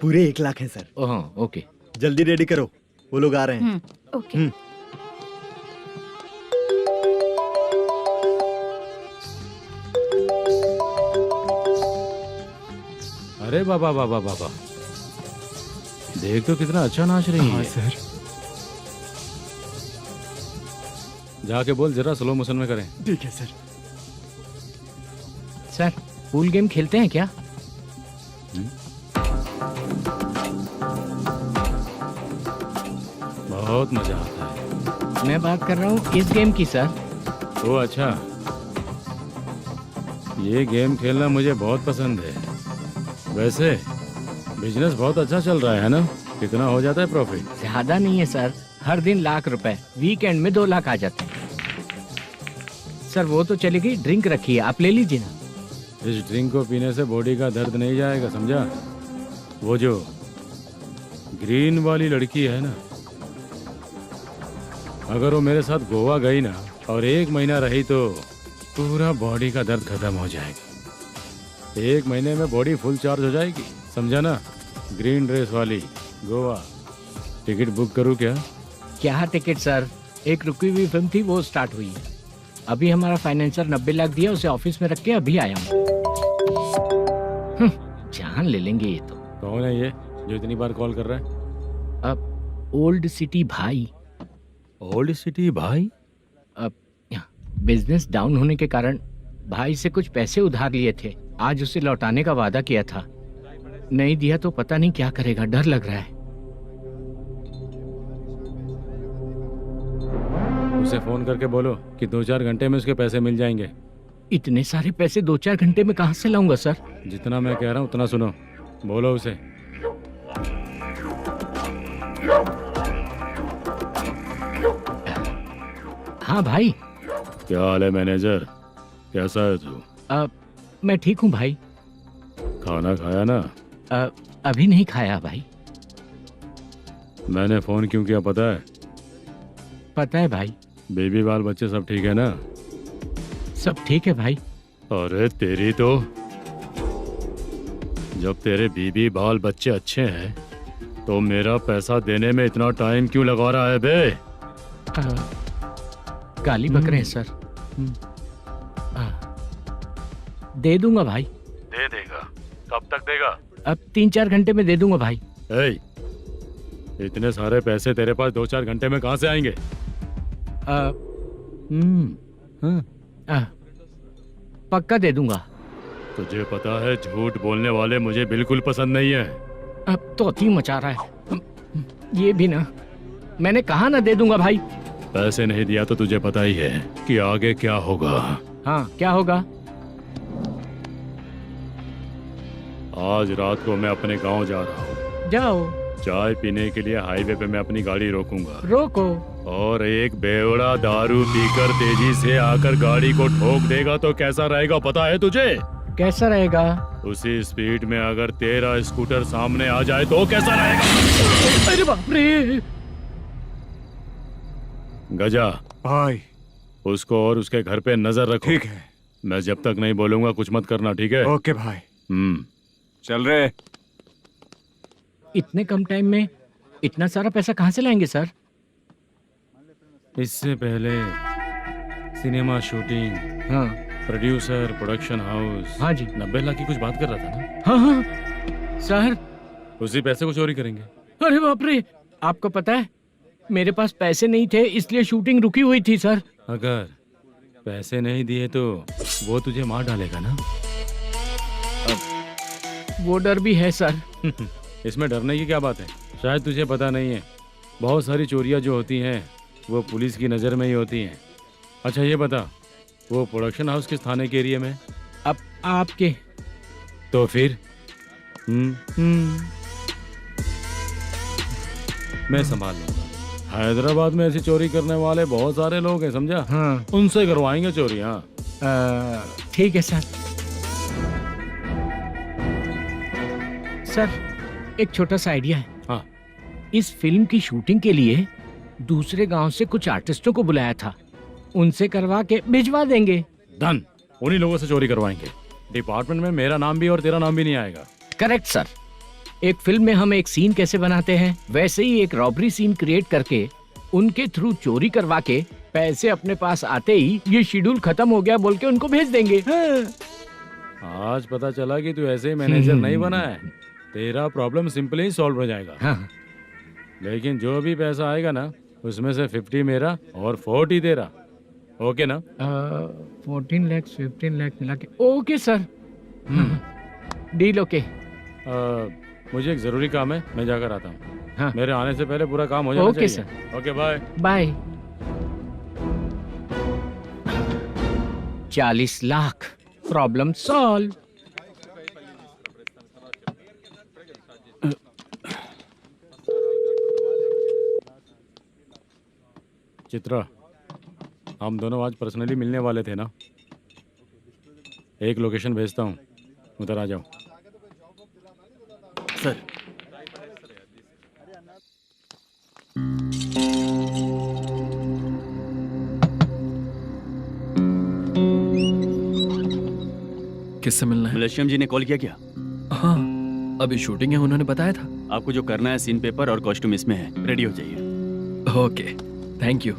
पूरे 1 लाख हैं सर। ओह, ओके। जल्दी रेडी करो, वो लोग आ रहे हैं। ओके। अरे बाबा बाबा बाबा, देख तो कितना अच्छा नाच रही है। सर। जाके बोल जरा स्लो मोशन में करें। ठीक है सर। सर, पूल गेम खेलते हैं क्या? बहुत मजा आता है। मैं बात कर रहा हूँ इस गेम की सर। ओ अच्छा, ये गेम खेलना मुझे बहुत पसंद है। वैसे बिजनेस बहुत अच्छा चल रहा है ना? कितना हो जाता है प्रॉफिट? ज्यादा नहीं है सर, हर दिन लाख रुपए, वीकेंड में 2 लाख आ जाते हैं। सर वो तो चलेगी, ड्रिंक रखी है, आप ले लीजिए ना। इस ड्रिंक को पीने से बॉडी का दर्द नहीं जाएगा, समझा? वो जो ग्रीन वाली लड़की है ना, अगर वो मेरे साथ गोवा गई ना और 1 महीना रही तो पूरा बॉडी का दर्द खत्म हो जाएगा। 1 महीने में बॉडी फुल चार्ज हो जाएगी, समझा ना? ग्रीन ड्रेस वाली, गोवा। टिकट बुक करूँ क्या? क्या टिकट सर, एक रुकी हुई फिल्म थी वो स्टार्ट हुई है। अभी हमारा फाइनेंसर 90 लाख दिया, उसे ऑफिस में रख के अभी आया हूँ। जान ले लेंगे ये तो। कौन है ये जो इतनी बार कॉल कर रहा है? अब ओल्ड सिटी भाई। ओल्ड सिटी भाई? अब बिजनेस डाउन होने के कारण भाई से कुछ पैसे उधार लिए थे, आज उसे लौटाने का वादा किया था। नहीं दिया तो पता नहीं क्या करेगा, डर लग रहा है। उसे फोन करके बोलो कि 2-4 घंटे में उसके पैसे मिल जाएंगे। इतने सारे पैसे 2-4 घंटे में कहाँ से लाऊंगा सर? जितना मैं कह रहा हूँ उतना सुनो, बोलो उसे। हाँ भाई। क्या हाल है मैनेजर, कैसा है तू? मैं ठीक हूँ भाई। खाना खाया ना? अभी नहीं खाया भाई। मैंने फोन क्यों किया पता है? पता है भाई। बेबी बाल बच्चे सब ठीक है ना? सब ठीक है भाई। अरे तेरी तो, जब तेरे बीबी बाल बच्चे अच्छे हैं तो मेरा पैसा देने में इतना टाइम क्यों लगा रहा है बे? गाली बक रहे हैं सर। दे दूंगा भाई। दे देगा? कब तक देगा? अब 3-4 घंटे में दे दूंगा भाई। इतने सारे पैसे तेरे पास 2-4 घंटे में कहाँ से आएंगे? पक्का दे दूंगा। तुझे पता है झूठ बोलने वाले मुझे बिल्कुल पसंद नहीं है। अब तो अति मचा रहा है ये भी ना। मैंने कहा ना दे दूंगा भाई। पैसे नहीं दिया तो तुझे पता ही है कि आगे क्या होगा। हाँ क्या होगा? आज रात को मैं अपने गांव जा रहा हूँ। जाओ। चाय पीने के लिए हाईवे पे मैं अपनी गाड़ी रोकूंगा। रोको। और एक बेवड़ा दारू पीकर तेजी से आकर गाड़ी को ठोक देगा तो कैसा रहेगा पता है तुझे? कैसा रहेगा? उसी स्पीड में अगर तेरा स्कूटर सामने आ जाए तो कैसा रहेगा? अरे बाप रे। गजा भाई, उसको और उसके घर पे नजर रखो। ठीक है। मैं जब तक नहीं बोलूंगा कुछ मत करना, ठीक है? ओके भाई। चल रहे। इतने कम टाइम में इतना सारा पैसा कहाँ से लाएंगे सर? इससे पहले सिनेमा शूटिंग, हाँ, प्रोड्यूसर, प्रोडक्शन हाउस। हाँ जी। 90 लाख की कुछ बात कर रहा था ना? हाँ हाँ सर। उसी पैसे को चोरी करेंगे। अरे बाप रे, आपको पता है मेरे पास पैसे नहीं थे इसलिए शूटिंग रुकी हुई थी सर। अगर पैसे नहीं दिए तो वो तुझे मार डालेगा ना? वो डर भी है सर। इसमें डरने की क्या बात है? शायद तुझे पता नहीं है, बहुत सारी चोरियां जो होती हैं वो पुलिस की नज़र में ही होती हैं। अच्छा ये बता, वो प्रोडक्शन हाउस किस थाने के एरिया में? अब आपके। तो फिर मैं संभाल लूंगा। हैदराबाद में ऐसी चोरी करने वाले बहुत सारे लोग हैं, समझा? हाँ। उनसे करवाएंगे चोरी। हाँ ठीक है सर। सर एक छोटा सा आइडिया है। हाँ। इस फिल्म की शूटिंग के लिए दूसरे गांव से कुछ आर्टिस्टों को बुलाया था, उनसे करवा के भिजवा देंगे। डन, उन्हीं लोगों से चोरी करवाएंगे। डिपार्टमेंट में मेरा नाम भी और तेरा नाम भी नहीं आएगा। Correct sir. एक फिल्म में हम एक सीन कैसे बनाते हैं वैसे ही एक रॉबरी सीन क्रिएट करके उनके थ्रू चोरी करवा के पैसे अपने पास आते ही ये शेड्यूल खत्म हो गया बोल के उनको भेज देंगे। आज पता चला कि तू ऐसे मैनेजर नहीं बना है। तेरा प्रॉब्लम सिंपली ही सॉल्व हो जाएगा। हाँ। लेकिन जो भी पैसा आएगा ना उसमें से 50 मेरा और 40 तेरा। ओके ना? 14 लाख 15 लाख मिला के। Okay sir. Deal okay. मुझे एक जरूरी काम है, मैं जाकर आता हूँ। हाँ। मेरे आने से पहले पूरा काम हो जाना ओके चाहिए। Sir. Okay bye. Bye. 40 lakh, problem solve. Chitra, हम दोनों आज पर्सनली मिलने वाले थे ना? एक लोकेशन भेजता हूँ, उधर आ जाओ। सर। किससे मिलना है? मलेशियम जी ने कॉल किया क्या? हाँ, अभी शूटिंग है, उन्होंने बताया था। आपको जो करना है सीन पेपर और कॉस्ट्यूम इसमें है, रेडी हो जाइए। Okay, thank you.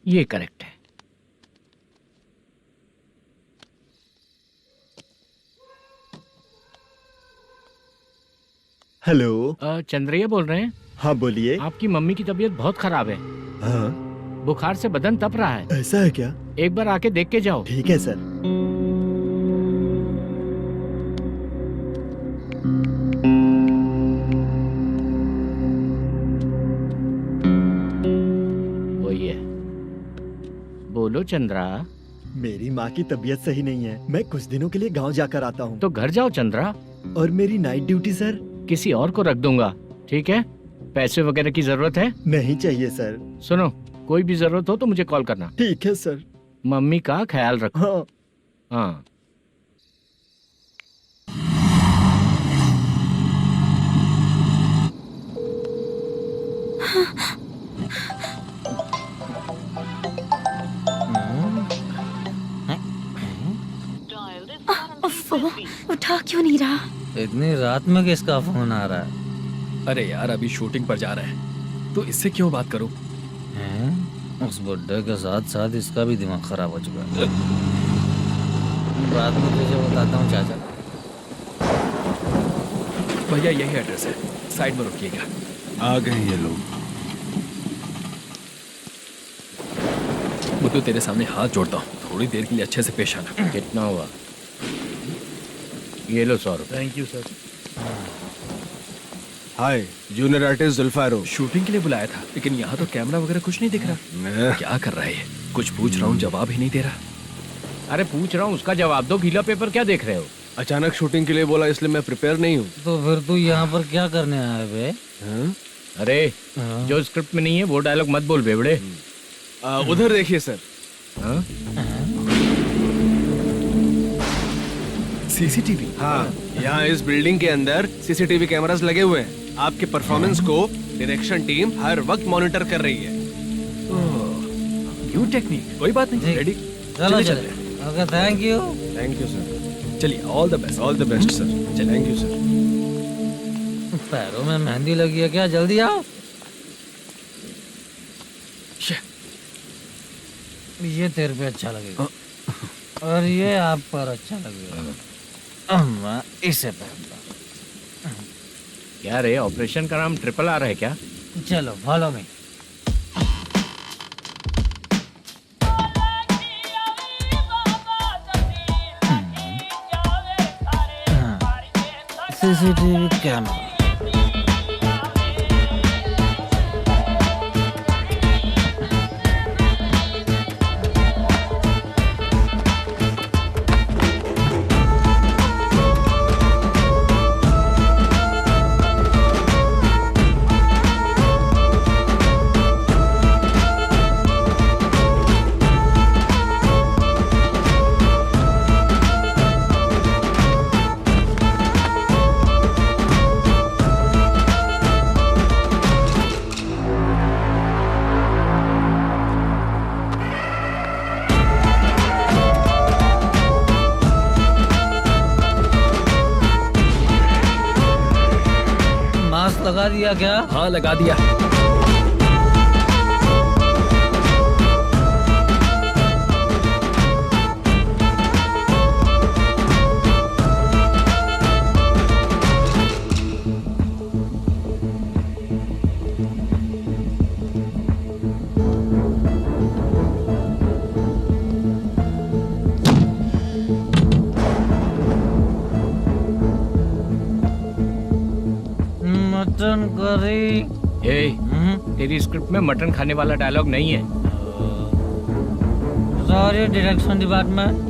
ये करेक्ट है। हेलो। चंद्रैया बोल रहे हैं? हाँ बोलिए। आपकी मम्मी की तबीयत बहुत खराब है। हाँ। बुखार से बदन तप रहा है। ऐसा है क्या? एक बार आके देख के जाओ। ठीक है सर। वही है। बोलो चंद्रा। मेरी माँ की तबीयत सही नहीं है, मैं कुछ दिनों के लिए गांव जाकर आता हूँ। तो घर जाओ चंद्रा। और मेरी नाइट ड्यूटी सर? किसी और को रख दूंगा, ठीक है? पैसे वगैरह की जरूरत है? नहीं चाहिए सर। सुनो, कोई भी जरूरत हो तो मुझे कॉल करना। ठीक है सर। मम्मी का ख्याल रखो। हाँ। हाँ। उठा क्यों नहीं रहा? इतनी रात में किसका फोन आ रहा है? अरे यार, अभी शूटिंग पर जा रहे हैं, तो इससे क्यों बात करूं? उस बुड्ढे के साथ साथ इसका भी दिमाग खराब हो चुका है। बाद में तुझे बताता हूँ चाचा। भैया यही एड्रेस है, साइड में रुकिएगा। आ गए ये लोग। मुझे तेरे सामने हाथ जोड़ता हूँ, थोड़ी देर के लिए अच्छे से पेश आना। कितना हुआ? ये लो 100 रुपए। Thank you sir. Hi, junior artist जुल्फारो। शूटिंग के लिए बुलाया था, लेकिन यहाँ तो कैमरा वगैरह कुछ नहीं दिख रहा। क्या कर रहा है ये? कुछ पूछ रहा हूँ, जवाब ही नहीं दे रहा। अरे पूछ रहा हूँ, उसका जवाब दो। गीला पेपर क्या देख रहे हो? अचानक शूटिंग के लिए बोला, इसलिए मैं प्रिपेयर नहीं हूँ। तो फिर तू यहाँ पर क्या करने आया बे? अरे जो स्क्रिप्ट में नहीं है वो डायलॉग मत बोल बेवड़े। उधर देखिए सर। सीसीटीवी? हाँ, यहाँ इस बिल्डिंग के अंदर सीसीटीवी कैमरास लगे हुए हैं। आपके परफॉर्मेंस को डायरेक्शन टीम हर वक्त मॉनिटर कर रही है। न्यू टेक्निक, कोई बात नहीं। रेडी? चलो चले। Okay, thank you. Thank you sir. चलिए, all the best. All the best sir. Thank you sir. पैरों में मेहंदी लगी है क्या? जल्दी आओ। ये तेरे पे अच्छा लगेगा और ये आप पर अच्छा लगेगा। मैं इसे पहनता। क्या रे, ऑपरेशन का नाम ट्रिपल आर है क्या? चलो follow me. CCTV camera. Mask लगा दिया क्या? हाँ, लगा दिया। Mutton curry. तेरी स्क्रिप्ट में मटन खाने वाला डायलॉग नहीं है। Sorry direction department.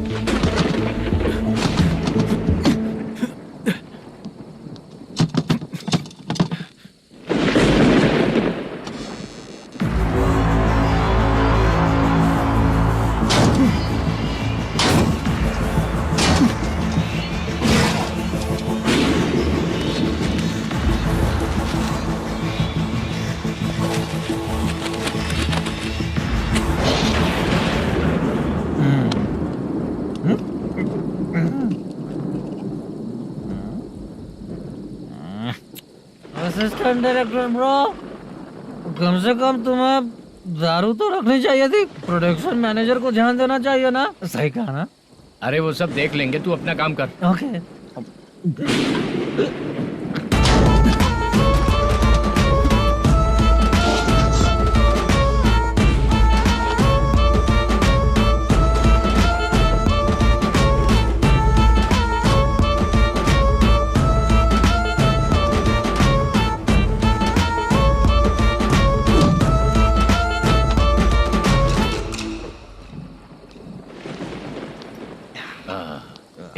Assistant director bro, कम से कम तुम्हें दारू तो रखनी चाहिए थी। प्रोडक्शन मैनेजर को ध्यान देना चाहिए ना। सही कहा ना? अरे वो सब देख लेंगे, तू अपना काम कर। ओके।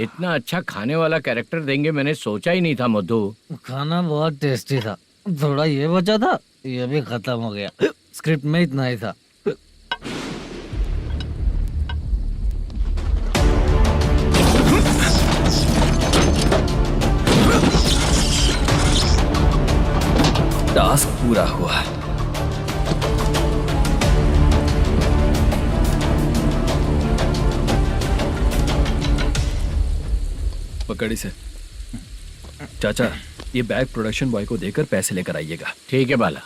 इतना अच्छा खाने वाला कैरेक्टर देंगे मैंने सोचा ही नहीं था मधु। खाना बहुत टेस्टी था। थोड़ा ये बचा था, ये भी खत्म हो गया। स्क्रिप्ट में इतना ही था। टास्क पूरा हुआ। पकड़ी से चाचा, ये बैग प्रोडक्शन बॉय को देकर पैसे लेकर आइएगा। ठीक है बाला।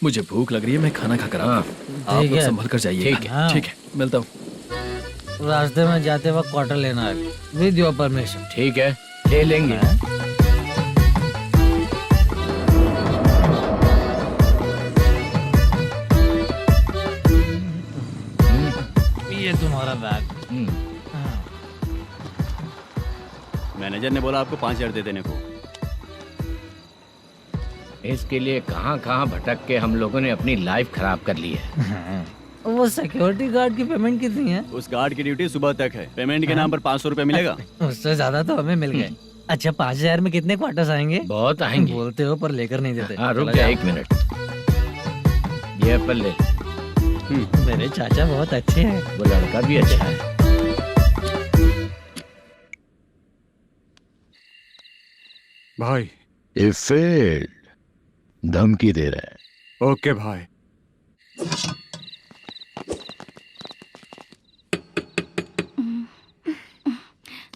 मुझे भूख लग रही है, मैं खाना खाकर आता हूँ। आप ठीक लोग है। संभल कर जाइएगा। ठीक है। ठीक है, मिलता हूँ। रास्ते में जाते वक्त क्वार्टर लेना है, विद योर परमिशन। ठीक है, ले लेंगे। ये तुम्हारा बैग। मैनेजर ने बोला आपको 5,000 दे देने को। इसके लिए कहाँ कहाँ भटक के हम लोगों ने अपनी लाइफ खराब कर ली है। वो सिक्योरिटी गार्ड की पेमेंट कितनी है? उस गार्ड की ड्यूटी सुबह तक है। पेमेंट के नाम पर 500 रुपए मिलेगा। उससे ज्यादा तो हमें मिल गए। अच्छा, 5,000 में कितने क्वार्टर्स आएंगे? बहुत आएंगे। बोलते हो पर लेकर नहीं देते। हाँ रुक जा 1 मिनट। ये एप्पल ले। मेरे चाचा बहुत अच्छे हैं। वो लड़का भी अच्छा है। भाई ये फेल्ड, धमकी दे रहा है। ओके भाई।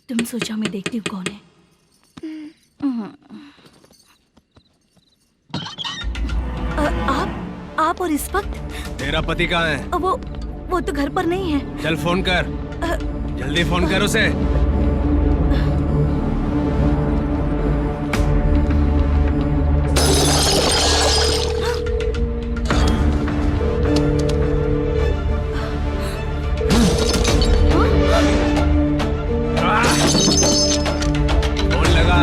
तुम सोचा मैं देखती हूँ कौन है। आप और इस वक्त तेरा पति कहाँ है? वो तो घर पर नहीं है। चल फोन कर, जल्दी फोन कर उसे। फोन लगा।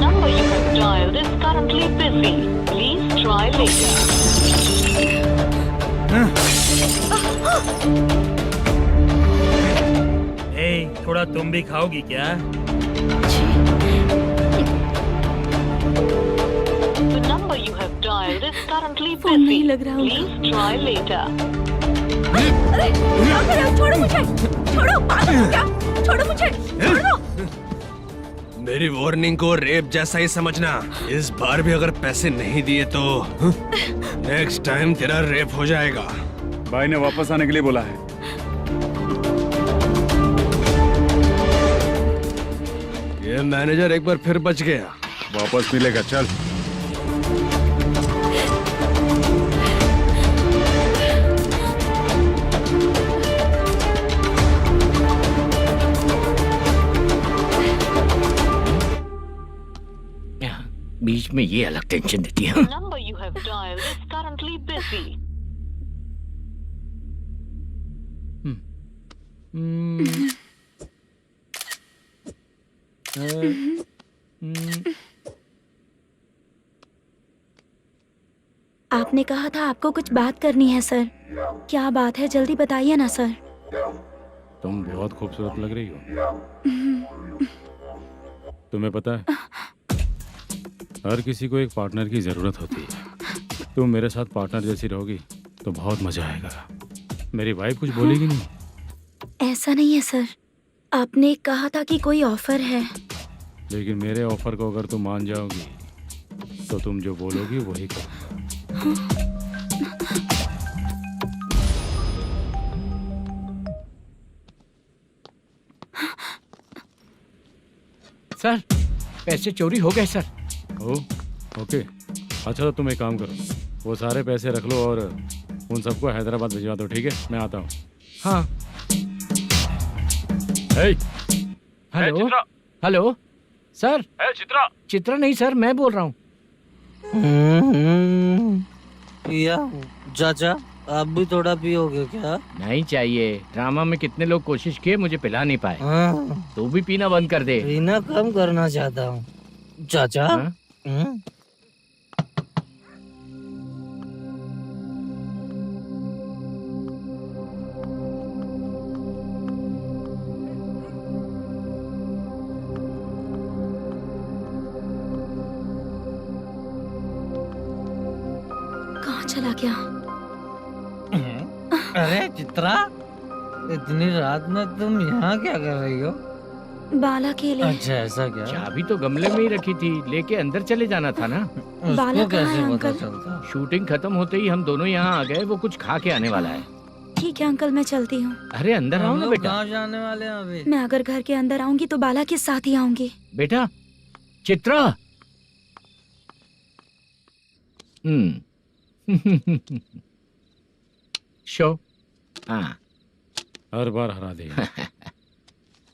number you have dialed is currently busy. Please try later. थोड़ा तुम भी खाओगी क्या? The number you have dialed is currently phone नहीं busy. लग रहा होगा। Please try later. अरे क्या कर रहे हो? छोड़ो मुझे, छोड़ो। पागल हो क्या? छोड़ो मुझे, छोड़ो। मेरी वार्निंग को रेप जैसा ही समझना। इस बार भी अगर पैसे नहीं दिए तो नेक्स्ट टाइम तेरा रेप हो जाएगा। भाई ने वापस आने के लिए बोला है। ये मैनेजर एक बार फिर बच गया। वापस मिलेगा, चल। बीच में ये अलग टेंशन देती है। The number you have dialed is currently busy. आपने कहा था आपको कुछ बात करनी है सर। क्या बात है, जल्दी बताइए ना सर। तुम बहुत खूबसूरत लग रही हो। तुम्हें पता है, हर किसी को एक पार्टनर की जरूरत होती है। तुम मेरे साथ पार्टनर जैसी रहोगी तो बहुत मजा आएगा। मेरी वाइफ कुछ बोलेगी नहीं। ऐसा नहीं है सर, आपने कहा था कि कोई ऑफर है। लेकिन मेरे ऑफर को अगर तुम मान जाओगी तो तुम जो बोलोगी वही करो। सर पैसे चोरी हो गए सर। ओ, ओके। अच्छा तो तुम एक काम करो, वो सारे पैसे रख लो और उन सबको हैदराबाद भिजवा दो, ठीक है? मैं आता हूँ। हाँ। Hey, hello hello sir. Chitra Chitra नहीं सर, मैं बोल रहा हूँ। या चाचा आप भी थोड़ा पियोगे क्या? नहीं चाहिए। ड्रामा में कितने लोग कोशिश किए, मुझे पिला नहीं पाए। हाँ, तू भी पीना बंद कर दे। पीना कम करना चाहता हूँ चाचा। हाँ? कहाँ चला गया? अरे चित्रा, इतनी रात में तुम यहाँ क्या कर रही हो? बाला के लिए। अच्छा ऐसा क्या? चाबी तो गमले में ही रखी थी, लेके अंदर चले जाना था ना। बाला उसको कहाँ कैसे है पता अंकल? चलता? शूटिंग खत्म होते ही हम दोनों यहाँ आ गए। वो कुछ खा के आने वाला है। ठीक है अंकल, मैं चलती हूँ। अरे अंदर आओ हम ना लोग बेटा। कहाँ जाने वाले हैं अभी? मैं अगर घर के अंदर आऊंगी तो बाला के साथ ही आऊंगी। बेटा चित्रा। शो। हाँ हर बार हरा देगा।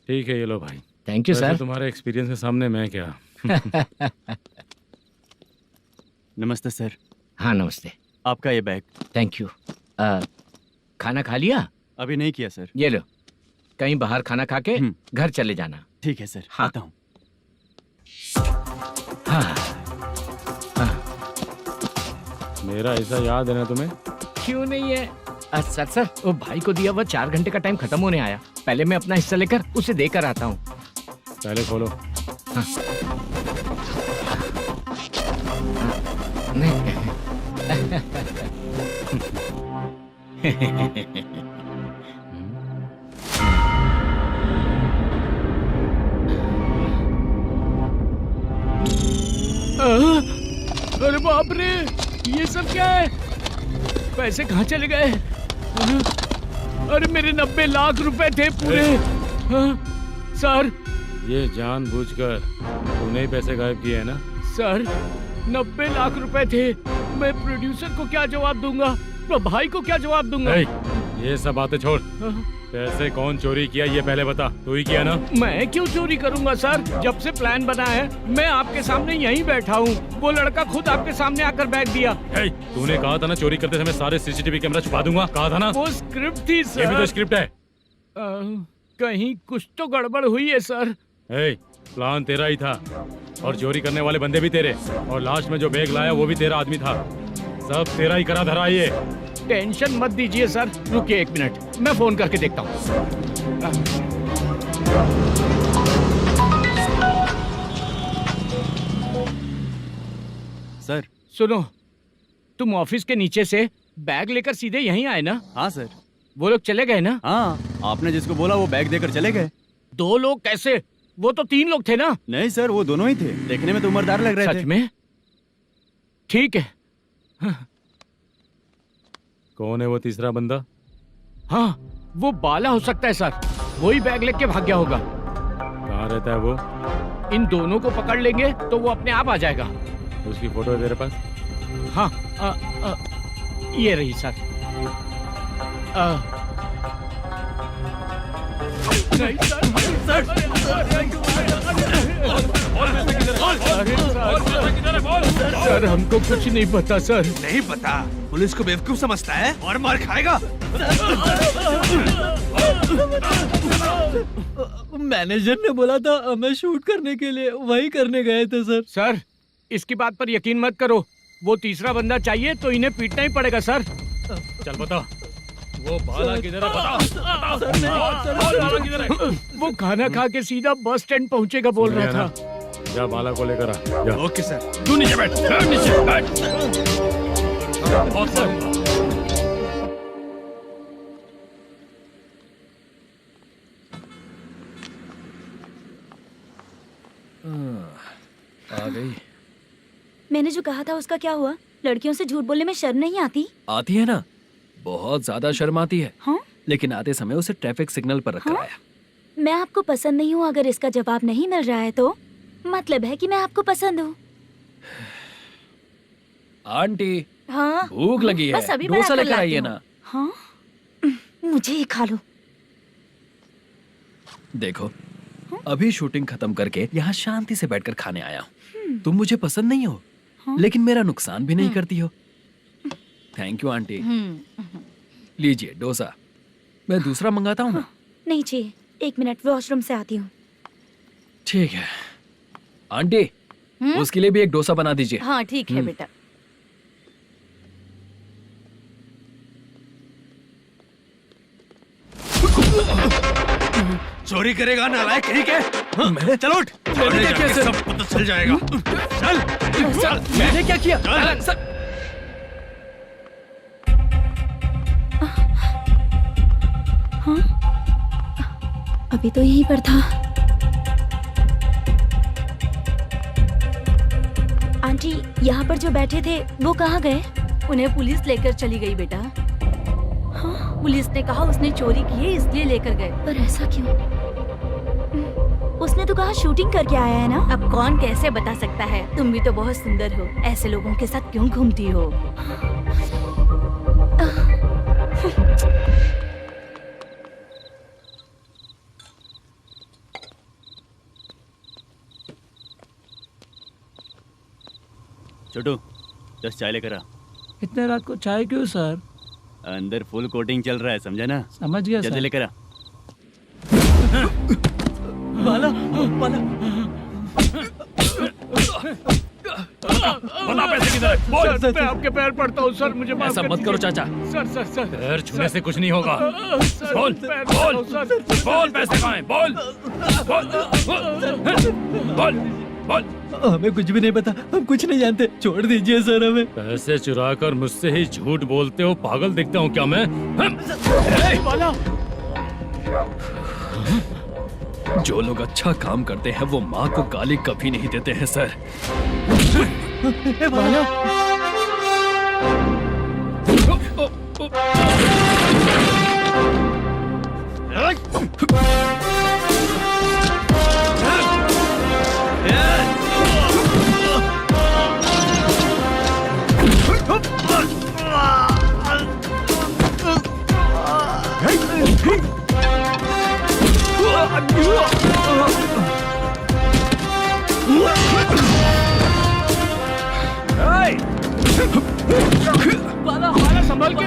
ठीक है, ये लो भाई। थैंक यू वैसे सर। तुम्हारे एक्सपीरियंस के सामने मैं क्या। नमस्ते सर, हाँ नमस्ते। आपका ये बैग। Thank you. खाना खा लिया? अभी नहीं किया सर। ये लो, कहीं बाहर खाना खा के घर चले जाना। ठीक है सर, हाँ। आता हूँ। हाँ। मेरा ऐसा याद है ना तुम्हें? क्यों नहीं है? सर सर, वो भाई को दिया हुआ 4 घंटे का टाइम खत्म होने आया। पहले मैं अपना हिस्सा लेकर उसे देकर आता हूँ। पहले खोलो। हाँ। अरे बाप रे, ये सब क्या है? पैसे कहाँ चले गए? अरे मेरे 90 लाख रुपए थे पूरे। सर ये जानबूझकर तूने ही पैसे गायब किए हैं ना? सर 90 लाख रुपए थे। मैं प्रोड्यूसर को क्या जवाब दूंगा, तो भाई को क्या जवाब दूंगा? ये सब बातें छोड़। पैसे कौन चोरी किया ये पहले बता। तू ही किया ना? मैं क्यों चोरी करूंगा सर? जब से प्लान बना है मैं आपके सामने यहीं बैठा हूँ। वो लड़का खुद आपके सामने आकर बैग दिया। तूने कहा था ना चोरी करते समय सारे सीसीटीवी कैमरा छुपा दूंगा, कहा था ना? वो स्क्रिप्ट थी सर। ये भी तो स्क्रिप्ट है। कहीं कुछ तो गड़बड़ हुई है सर। प्लान तेरा ही था और चोरी करने वाले बंदे भी तेरे, और लास्ट में जो बैग लाया वो भी तेरा आदमी था। सब तेरा ही करा धरा। ये टेंशन मत दीजिए सर। रुकिए 1 मिनट, मैं फोन करके देखता हूँ। सर सुनो, तुम ऑफिस के नीचे से बैग लेकर सीधे यहीं आए ना? हाँ सर। वो लोग चले गए ना? हाँ, आपने जिसको बोला वो बैग देकर चले गए। 2 लोग कैसे? वो तो 3 लोग थे ना? नहीं सर, वो दोनों ही थे। देखने में तो उम्रदार लग रहे थे। सच में? ठीक है। कौन है वो तीसरा बंदा? हाँ, वो बाला हो सकता है सर। वही बैग लेके भाग गया होगा। कहाँ रहता है वो? इन दोनों को पकड़ लेंगे तो वो अपने आप आ जाएगा। उसकी फोटो है तेरे पास? हाँ, ये रही सर। नहीं सर, हमको कुछ नहीं पता सर। नहीं पता? पुलिस को बेवकूफ समझता है और मार खाएगा। मैनेजर ने बोला था हमें शूट करने के लिए, वही करने गए थे सर। सर इसकी बात पर यकीन मत करो। वो तीसरा बंदा चाहिए तो इन्हें पीटना ही पड़ेगा सर। चल बता, वो बाला किधर है? बता। वो खाना खा के सीधा बस स्टैंड पहुंचेगा बोल रहा था। जा बाला को लेकर आ। जा। Okay sir. तू नीचे बैठ। नीचे बैठ। आ गई। मैंने जो कहा था उसका क्या हुआ? लड़कियों से झूठ बोलने में शर्म नहीं आती? आती है ना, बहुत ज्यादा शर्म आती है। हाँ? लेकिन आते समय उसे ट्रैफिक सिग्नल पर रखा है। मैं आपको पसंद नहीं हूँ, अगर इसका जवाब नहीं मिल रहा है तो मतलब है कि मैं आपको पसंद हूँ। आंटी हाँ भूख लगी है, बस अभी डोसा बनाकर लेकर लाती आइए हूँ। ना। हाँ मुझे ही खा लो। देखो अभी शूटिंग खत्म करके यहाँ शांति से बैठकर खाने आया हूँ। तुम मुझे पसंद नहीं हो, लेकिन मेरा नुकसान भी नहीं करती हो। Thank you aunty. लीजिए डोसा। मैं दूसरा मंगाता हूँ ना। नहीं चाहिए, 1 मिनट वॉशरूम से आती हूँ। ठीक है आंटी, उसके लिए भी एक डोसा बना दीजिए। हाँ ठीक है बेटा। चोरी करेगा नालायक कहीं के? चलो उठ, मैंने क्या किया सर? सब पता चल जाएगा। चल मैंने क्या किया? सर हाँ अभी तो यहीं पर था। आंटी यहाँ पर जो बैठे थे वो कहाँ गए? उन्हें पुलिस लेकर चली गई बेटा। हाँ पुलिस ने कहा उसने चोरी की है इसलिए लेकर गए। पर ऐसा क्यों? उसने तो कहा शूटिंग करके आया है ना। अब कौन कैसे बता सकता है? तुम भी तो बहुत सुंदर हो, ऐसे लोगों के साथ क्यों घूमती हो? छोटू 10 चाय लेकर आ। इतने रात को चाय क्यों सर? अंदर फुल कोटिंग चल रहा है, समझा ना? समझ गया जल्दी सर। लेकर आ। बाला बाला बता पैसे किधर है? बोल। मैं आपके पैर पड़ता हूँ सर, मुझे माफ ऐसा कर मत दीजिए। करो चाचा। सर सर सर पैर छूने से कुछ नहीं होगा। सर, बोल पैर बोल पड़ता हूँ, सर। बोल पैसे कहाँ हैं? बोल बोल बोल बोल। हमें कुछ भी नहीं पता, हम कुछ नहीं जानते, छोड़ दीजिए सर हमें। पैसे चुराकर मुझसे ही झूठ बोलते हो, पागल दिखता हूँ क्या मैं? जो लोग अच्छा काम करते हैं वो माँ को गाली कभी नहीं देते हैं सर। बाला संभल के।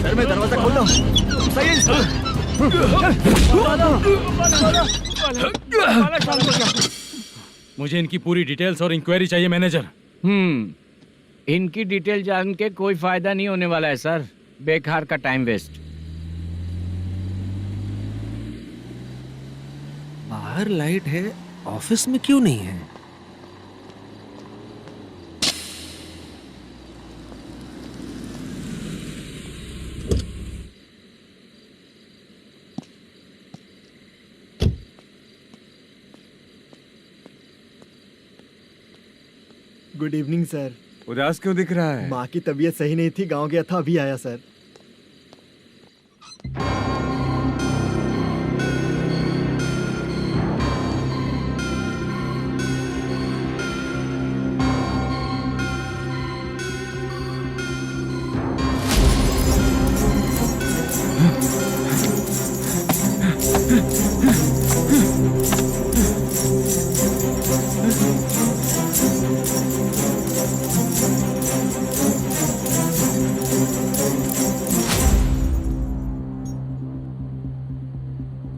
सर मैं दरवाजा खोलता हूँ। सही मुझे इनकी पूरी डिटेल्स और इंक्वायरी चाहिए मैनेजर। इनकी डिटेल जान के कोई फायदा नहीं होने वाला है सर, बेकार का टाइम वेस्ट। बाहर लाइट है, ऑफिस में क्यों नहीं है? Good evening sir. उदास क्यों दिख रहा है? माँ की तबीयत सही नहीं थी, गांव गया था, अभी आया सर।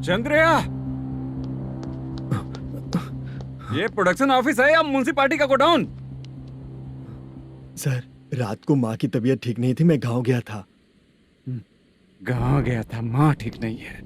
चंद्रया, ये प्रोडक्शन ऑफिस है या म्युनिसिपालिटी का गोडाउन? सर रात को माँ की तबीयत ठीक नहीं थी, मैं गांव गया था। गांव गया था, माँ ठीक नहीं है।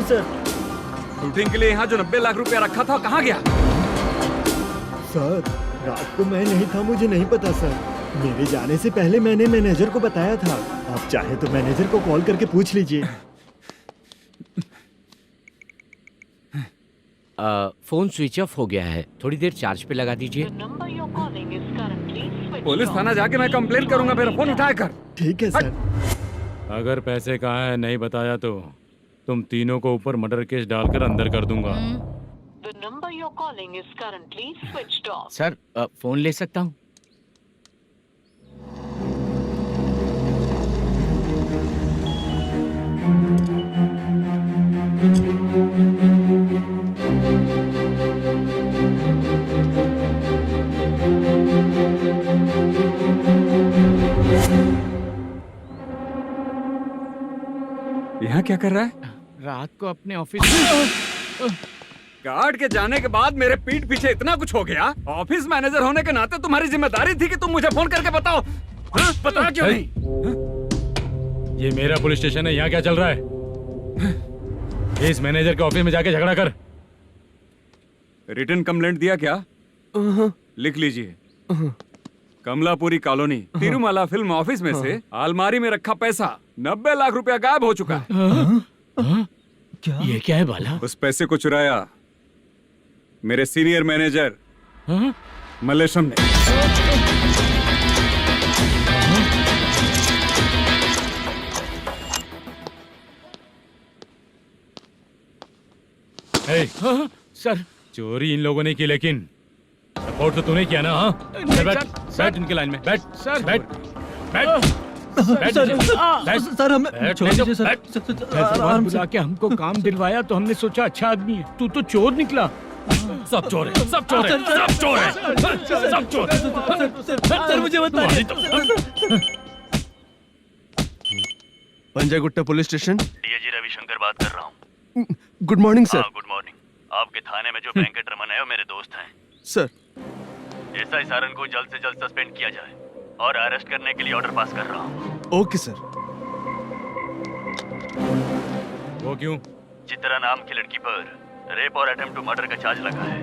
सर। शूटिंग के लिए यहाँ जो 90 लाख रुपया रखा था कहाँ गया? सर रात को मैं नहीं था, मुझे नहीं पता सर। मेरे जाने से पहले मैंने मैनेजर को बताया था। आप चाहे तो मैनेजर को कॉल करके पूछ लीजिए। फोन स्विच ऑफ हो गया है, थोड़ी देर चार्ज पे लगा दीजिए। पुलिस थाना जाके मैं कंप्लेन करूंगा, मेरा फोन उठाया कर। ठीक है सर। अगर पैसे कहाँ है नहीं बताया तो तुम तीनों को ऊपर मर्डर केस डालकर अंदर कर दूंगा। सर फोन ले सकता हूँ? यहाँ क्या कर रहा है? रात को अपने ऑफिस गार्ड के जाने के बाद मेरे पीठ पीछे इतना कुछ हो गया। ऑफिस मैनेजर होने के नाते तुम्हारी जिम्मेदारी थी कि तुम मुझे फोन करके बताओ। हाँ? पता क्यों नहीं? ये मेरा पुलिस स्टेशन है, यहाँ क्या चल रहा है? इस मैनेजर के ऑफिस में जाके झगड़ा कर। रिटन कंप्लेंट दिया क्या? लिख लीजिए। Kamalapuri colony Tirumala film office में से अलमारी में रखा पैसा 90 लाख रुपया गायब हो चुका है। क्या? ये क्या है बाला? उस पैसे को चुराया मेरे सीनियर मैनेजर मल्लेशम ने। सर चोरी इन लोगों ने की, लेकिन सपोर्ट तो तूने किया ना? हाँ बैठ इनके लाइन में, बैठ सर, बैठ बैठ सर हमें छोड़ दीजिए सर। बुला के हमको काम दिलवाया तो हमने सोचा अच्छा आदमी है, तू तो चोर निकला। सब चोर है, सब चोर है, सब चोर है, सब चोर है। सर मुझे बताइए। Panjagutta police station. DIG Ravishankar बात कर रहा हूँ। Good morning sir. Good morning. आपके थाने में जो वेंकट रमन है वो मेरे दोस्त हैं। सर एसआई सारन को जल्द से जल्द सस्पेंड किया जाए और अरेस्ट करने के लिए ऑर्डर पास कर रहा हूँ। Okay sir. वो क्यों? चित्रा नाम की लड़की पर रेप और अटेम्प्ट टू मर्डर का चार्ज लगा है।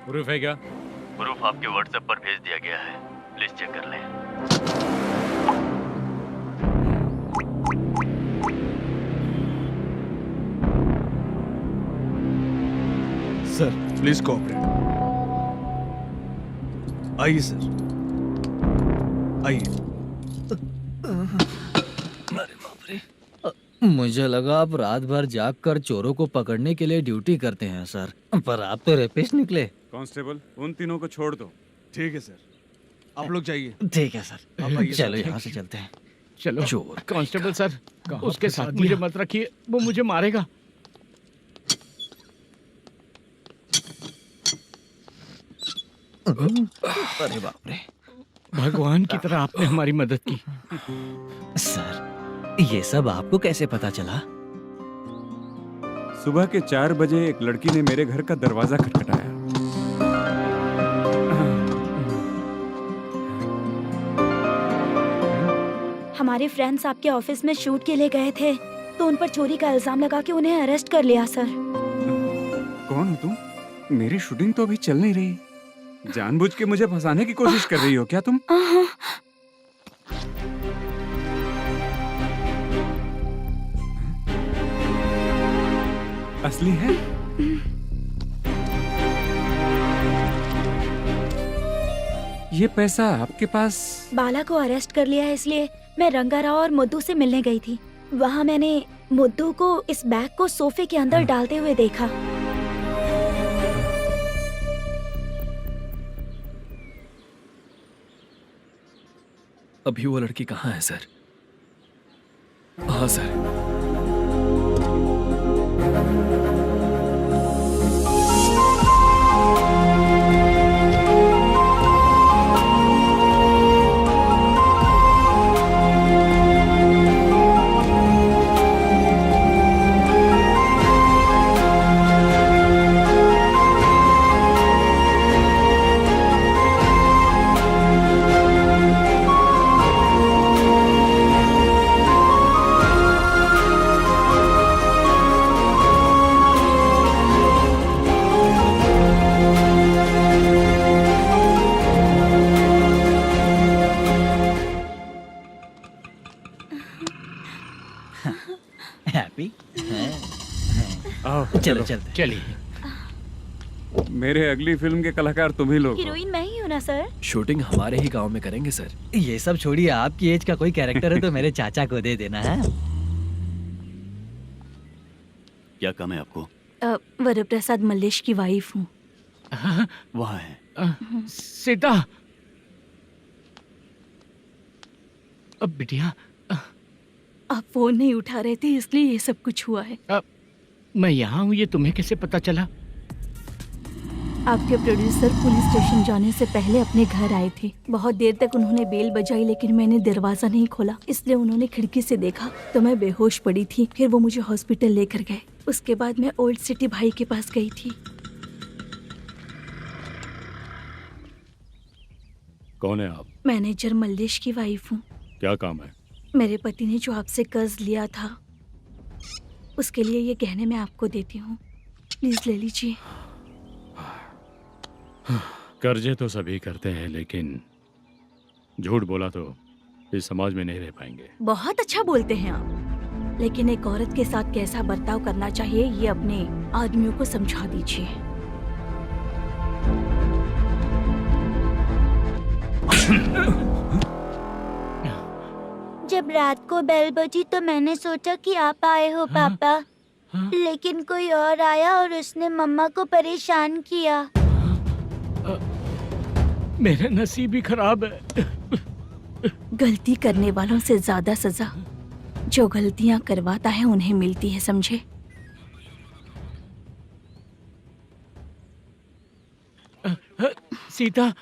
प्रूफ है क्या? प्रूफ आपके व्हाट्सएप पर भेज दिया गया है, प्लीज चेक कर लें। Sir please cooperate. आइए सर, आइए। अरे बाप रे, मुझे लगा आप रात भर जाग कर चोरों को पकड़ने के लिए ड्यूटी करते हैं सर, पर आप तो रेपिस्ट निकले। कांस्टेबल उन तीनों को छोड़ दो। ठीक है सर, आप लोग जाइए। ठीक है सर, आप आइए चलो सर। यहाँ से चलते हैं। चलो चोर कांस्टेबल सर, उसके साथ मुझे मत रखिए, वो मुझे मारेगा। अरे बाप रे, भगवान की तरह आपने हमारी मदद की। सर ये सब आपको कैसे पता चला? सुबह के 4 बजे एक लड़की ने मेरे घर का दरवाजा खटखटाया। हमारे फ्रेंड्स आपके ऑफिस में शूट के लिए गए थे तो उन पर चोरी का इल्जाम लगा के उन्हें अरेस्ट कर लिया सर। कौन हो तुम? मेरी शूटिंग तो अभी चल नहीं रही। जानबूझ के मुझे फंसाने की कोशिश कर रही हो क्या तुम? असली है? ये पैसा आपके पास? बाला को अरेस्ट कर लिया है इसलिए मैं रंगाराव और मुद्दू से मिलने गई थी। वहाँ मैंने मुद्दू को इस बैग को सोफे के अंदर डालते हुए देखा। अभी वो लड़की कहाँ है सर? हाँ सर। चलो चलते। चलिए। मेरे अगली फिल्म के कलाकार तुम ही लोग हो। हीरोइन मैं ही हूँ ना सर। शूटिंग हमारे ही गांव में करेंगे सर। ये सब छोड़िए, आपकी एज का कोई कैरेक्टर है तो मेरे चाचा को दे देना है। क्या काम है आपको? वरप्रसाद मल्लेश की वाइफ हूँ। वहाँ है। सीता। अब बिटिया आप फोन नहीं उठा रहे थे इसलिए ये सब कुछ हुआ है। मैं यहाँ हूँ, ये तुम्हें कैसे पता चला? आपके प्रोड्यूसर पुलिस स्टेशन जाने से पहले अपने घर आए थे। बहुत देर तक उन्होंने बेल बजाई लेकिन मैंने दरवाजा नहीं खोला, इसलिए उन्होंने खिड़की से देखा तो मैं बेहोश पड़ी थी। फिर वो मुझे हॉस्पिटल लेकर गए। उसके बाद मैं ओल्ड सिटी भाई के पास गई थी। कौन है आप? मैनेजर मल्लेश की वाइफ हूँ। क्या काम है? मेरे पति ने जो आपसे कर्ज लिया था उसके लिए ये गहने मैं आपको देती हूँ, प्लीज ले लीजिए। कर्जे तो सभी करते हैं, लेकिन झूठ बोला तो इस समाज में नहीं रह पाएंगे। बहुत अच्छा बोलते हैं आप, लेकिन एक औरत के साथ कैसा बर्ताव करना चाहिए ये अपने आदमियों को समझा दीजिए। जब रात को बेल बजी तो मैंने सोचा कि आप आए हो पापा, लेकिन कोई और आया और उसने मम्मा को परेशान किया। मेरा नसीब ही खराब है। गलती करने वालों से ज्यादा सजा जो गलतियां करवाता है उन्हें मिलती है, समझे? सीता,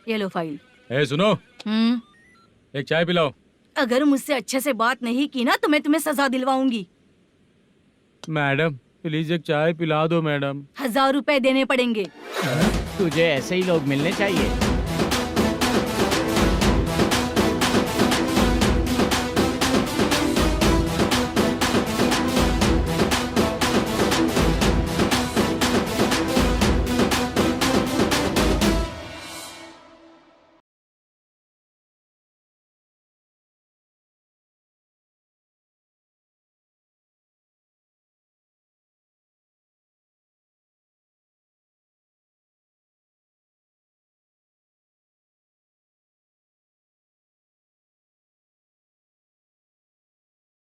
ये लो फाइल। ए सुनो, एक चाय पिलाओ। अगर मुझसे अच्छे से बात नहीं की ना तो मैं तुम्हें सजा दिलवाऊंगी। मैडम प्लीज एक चाय पिला दो मैडम। 1000 रुपए देने पड़ेंगे। तुझे ऐसे ही लोग मिलने चाहिए।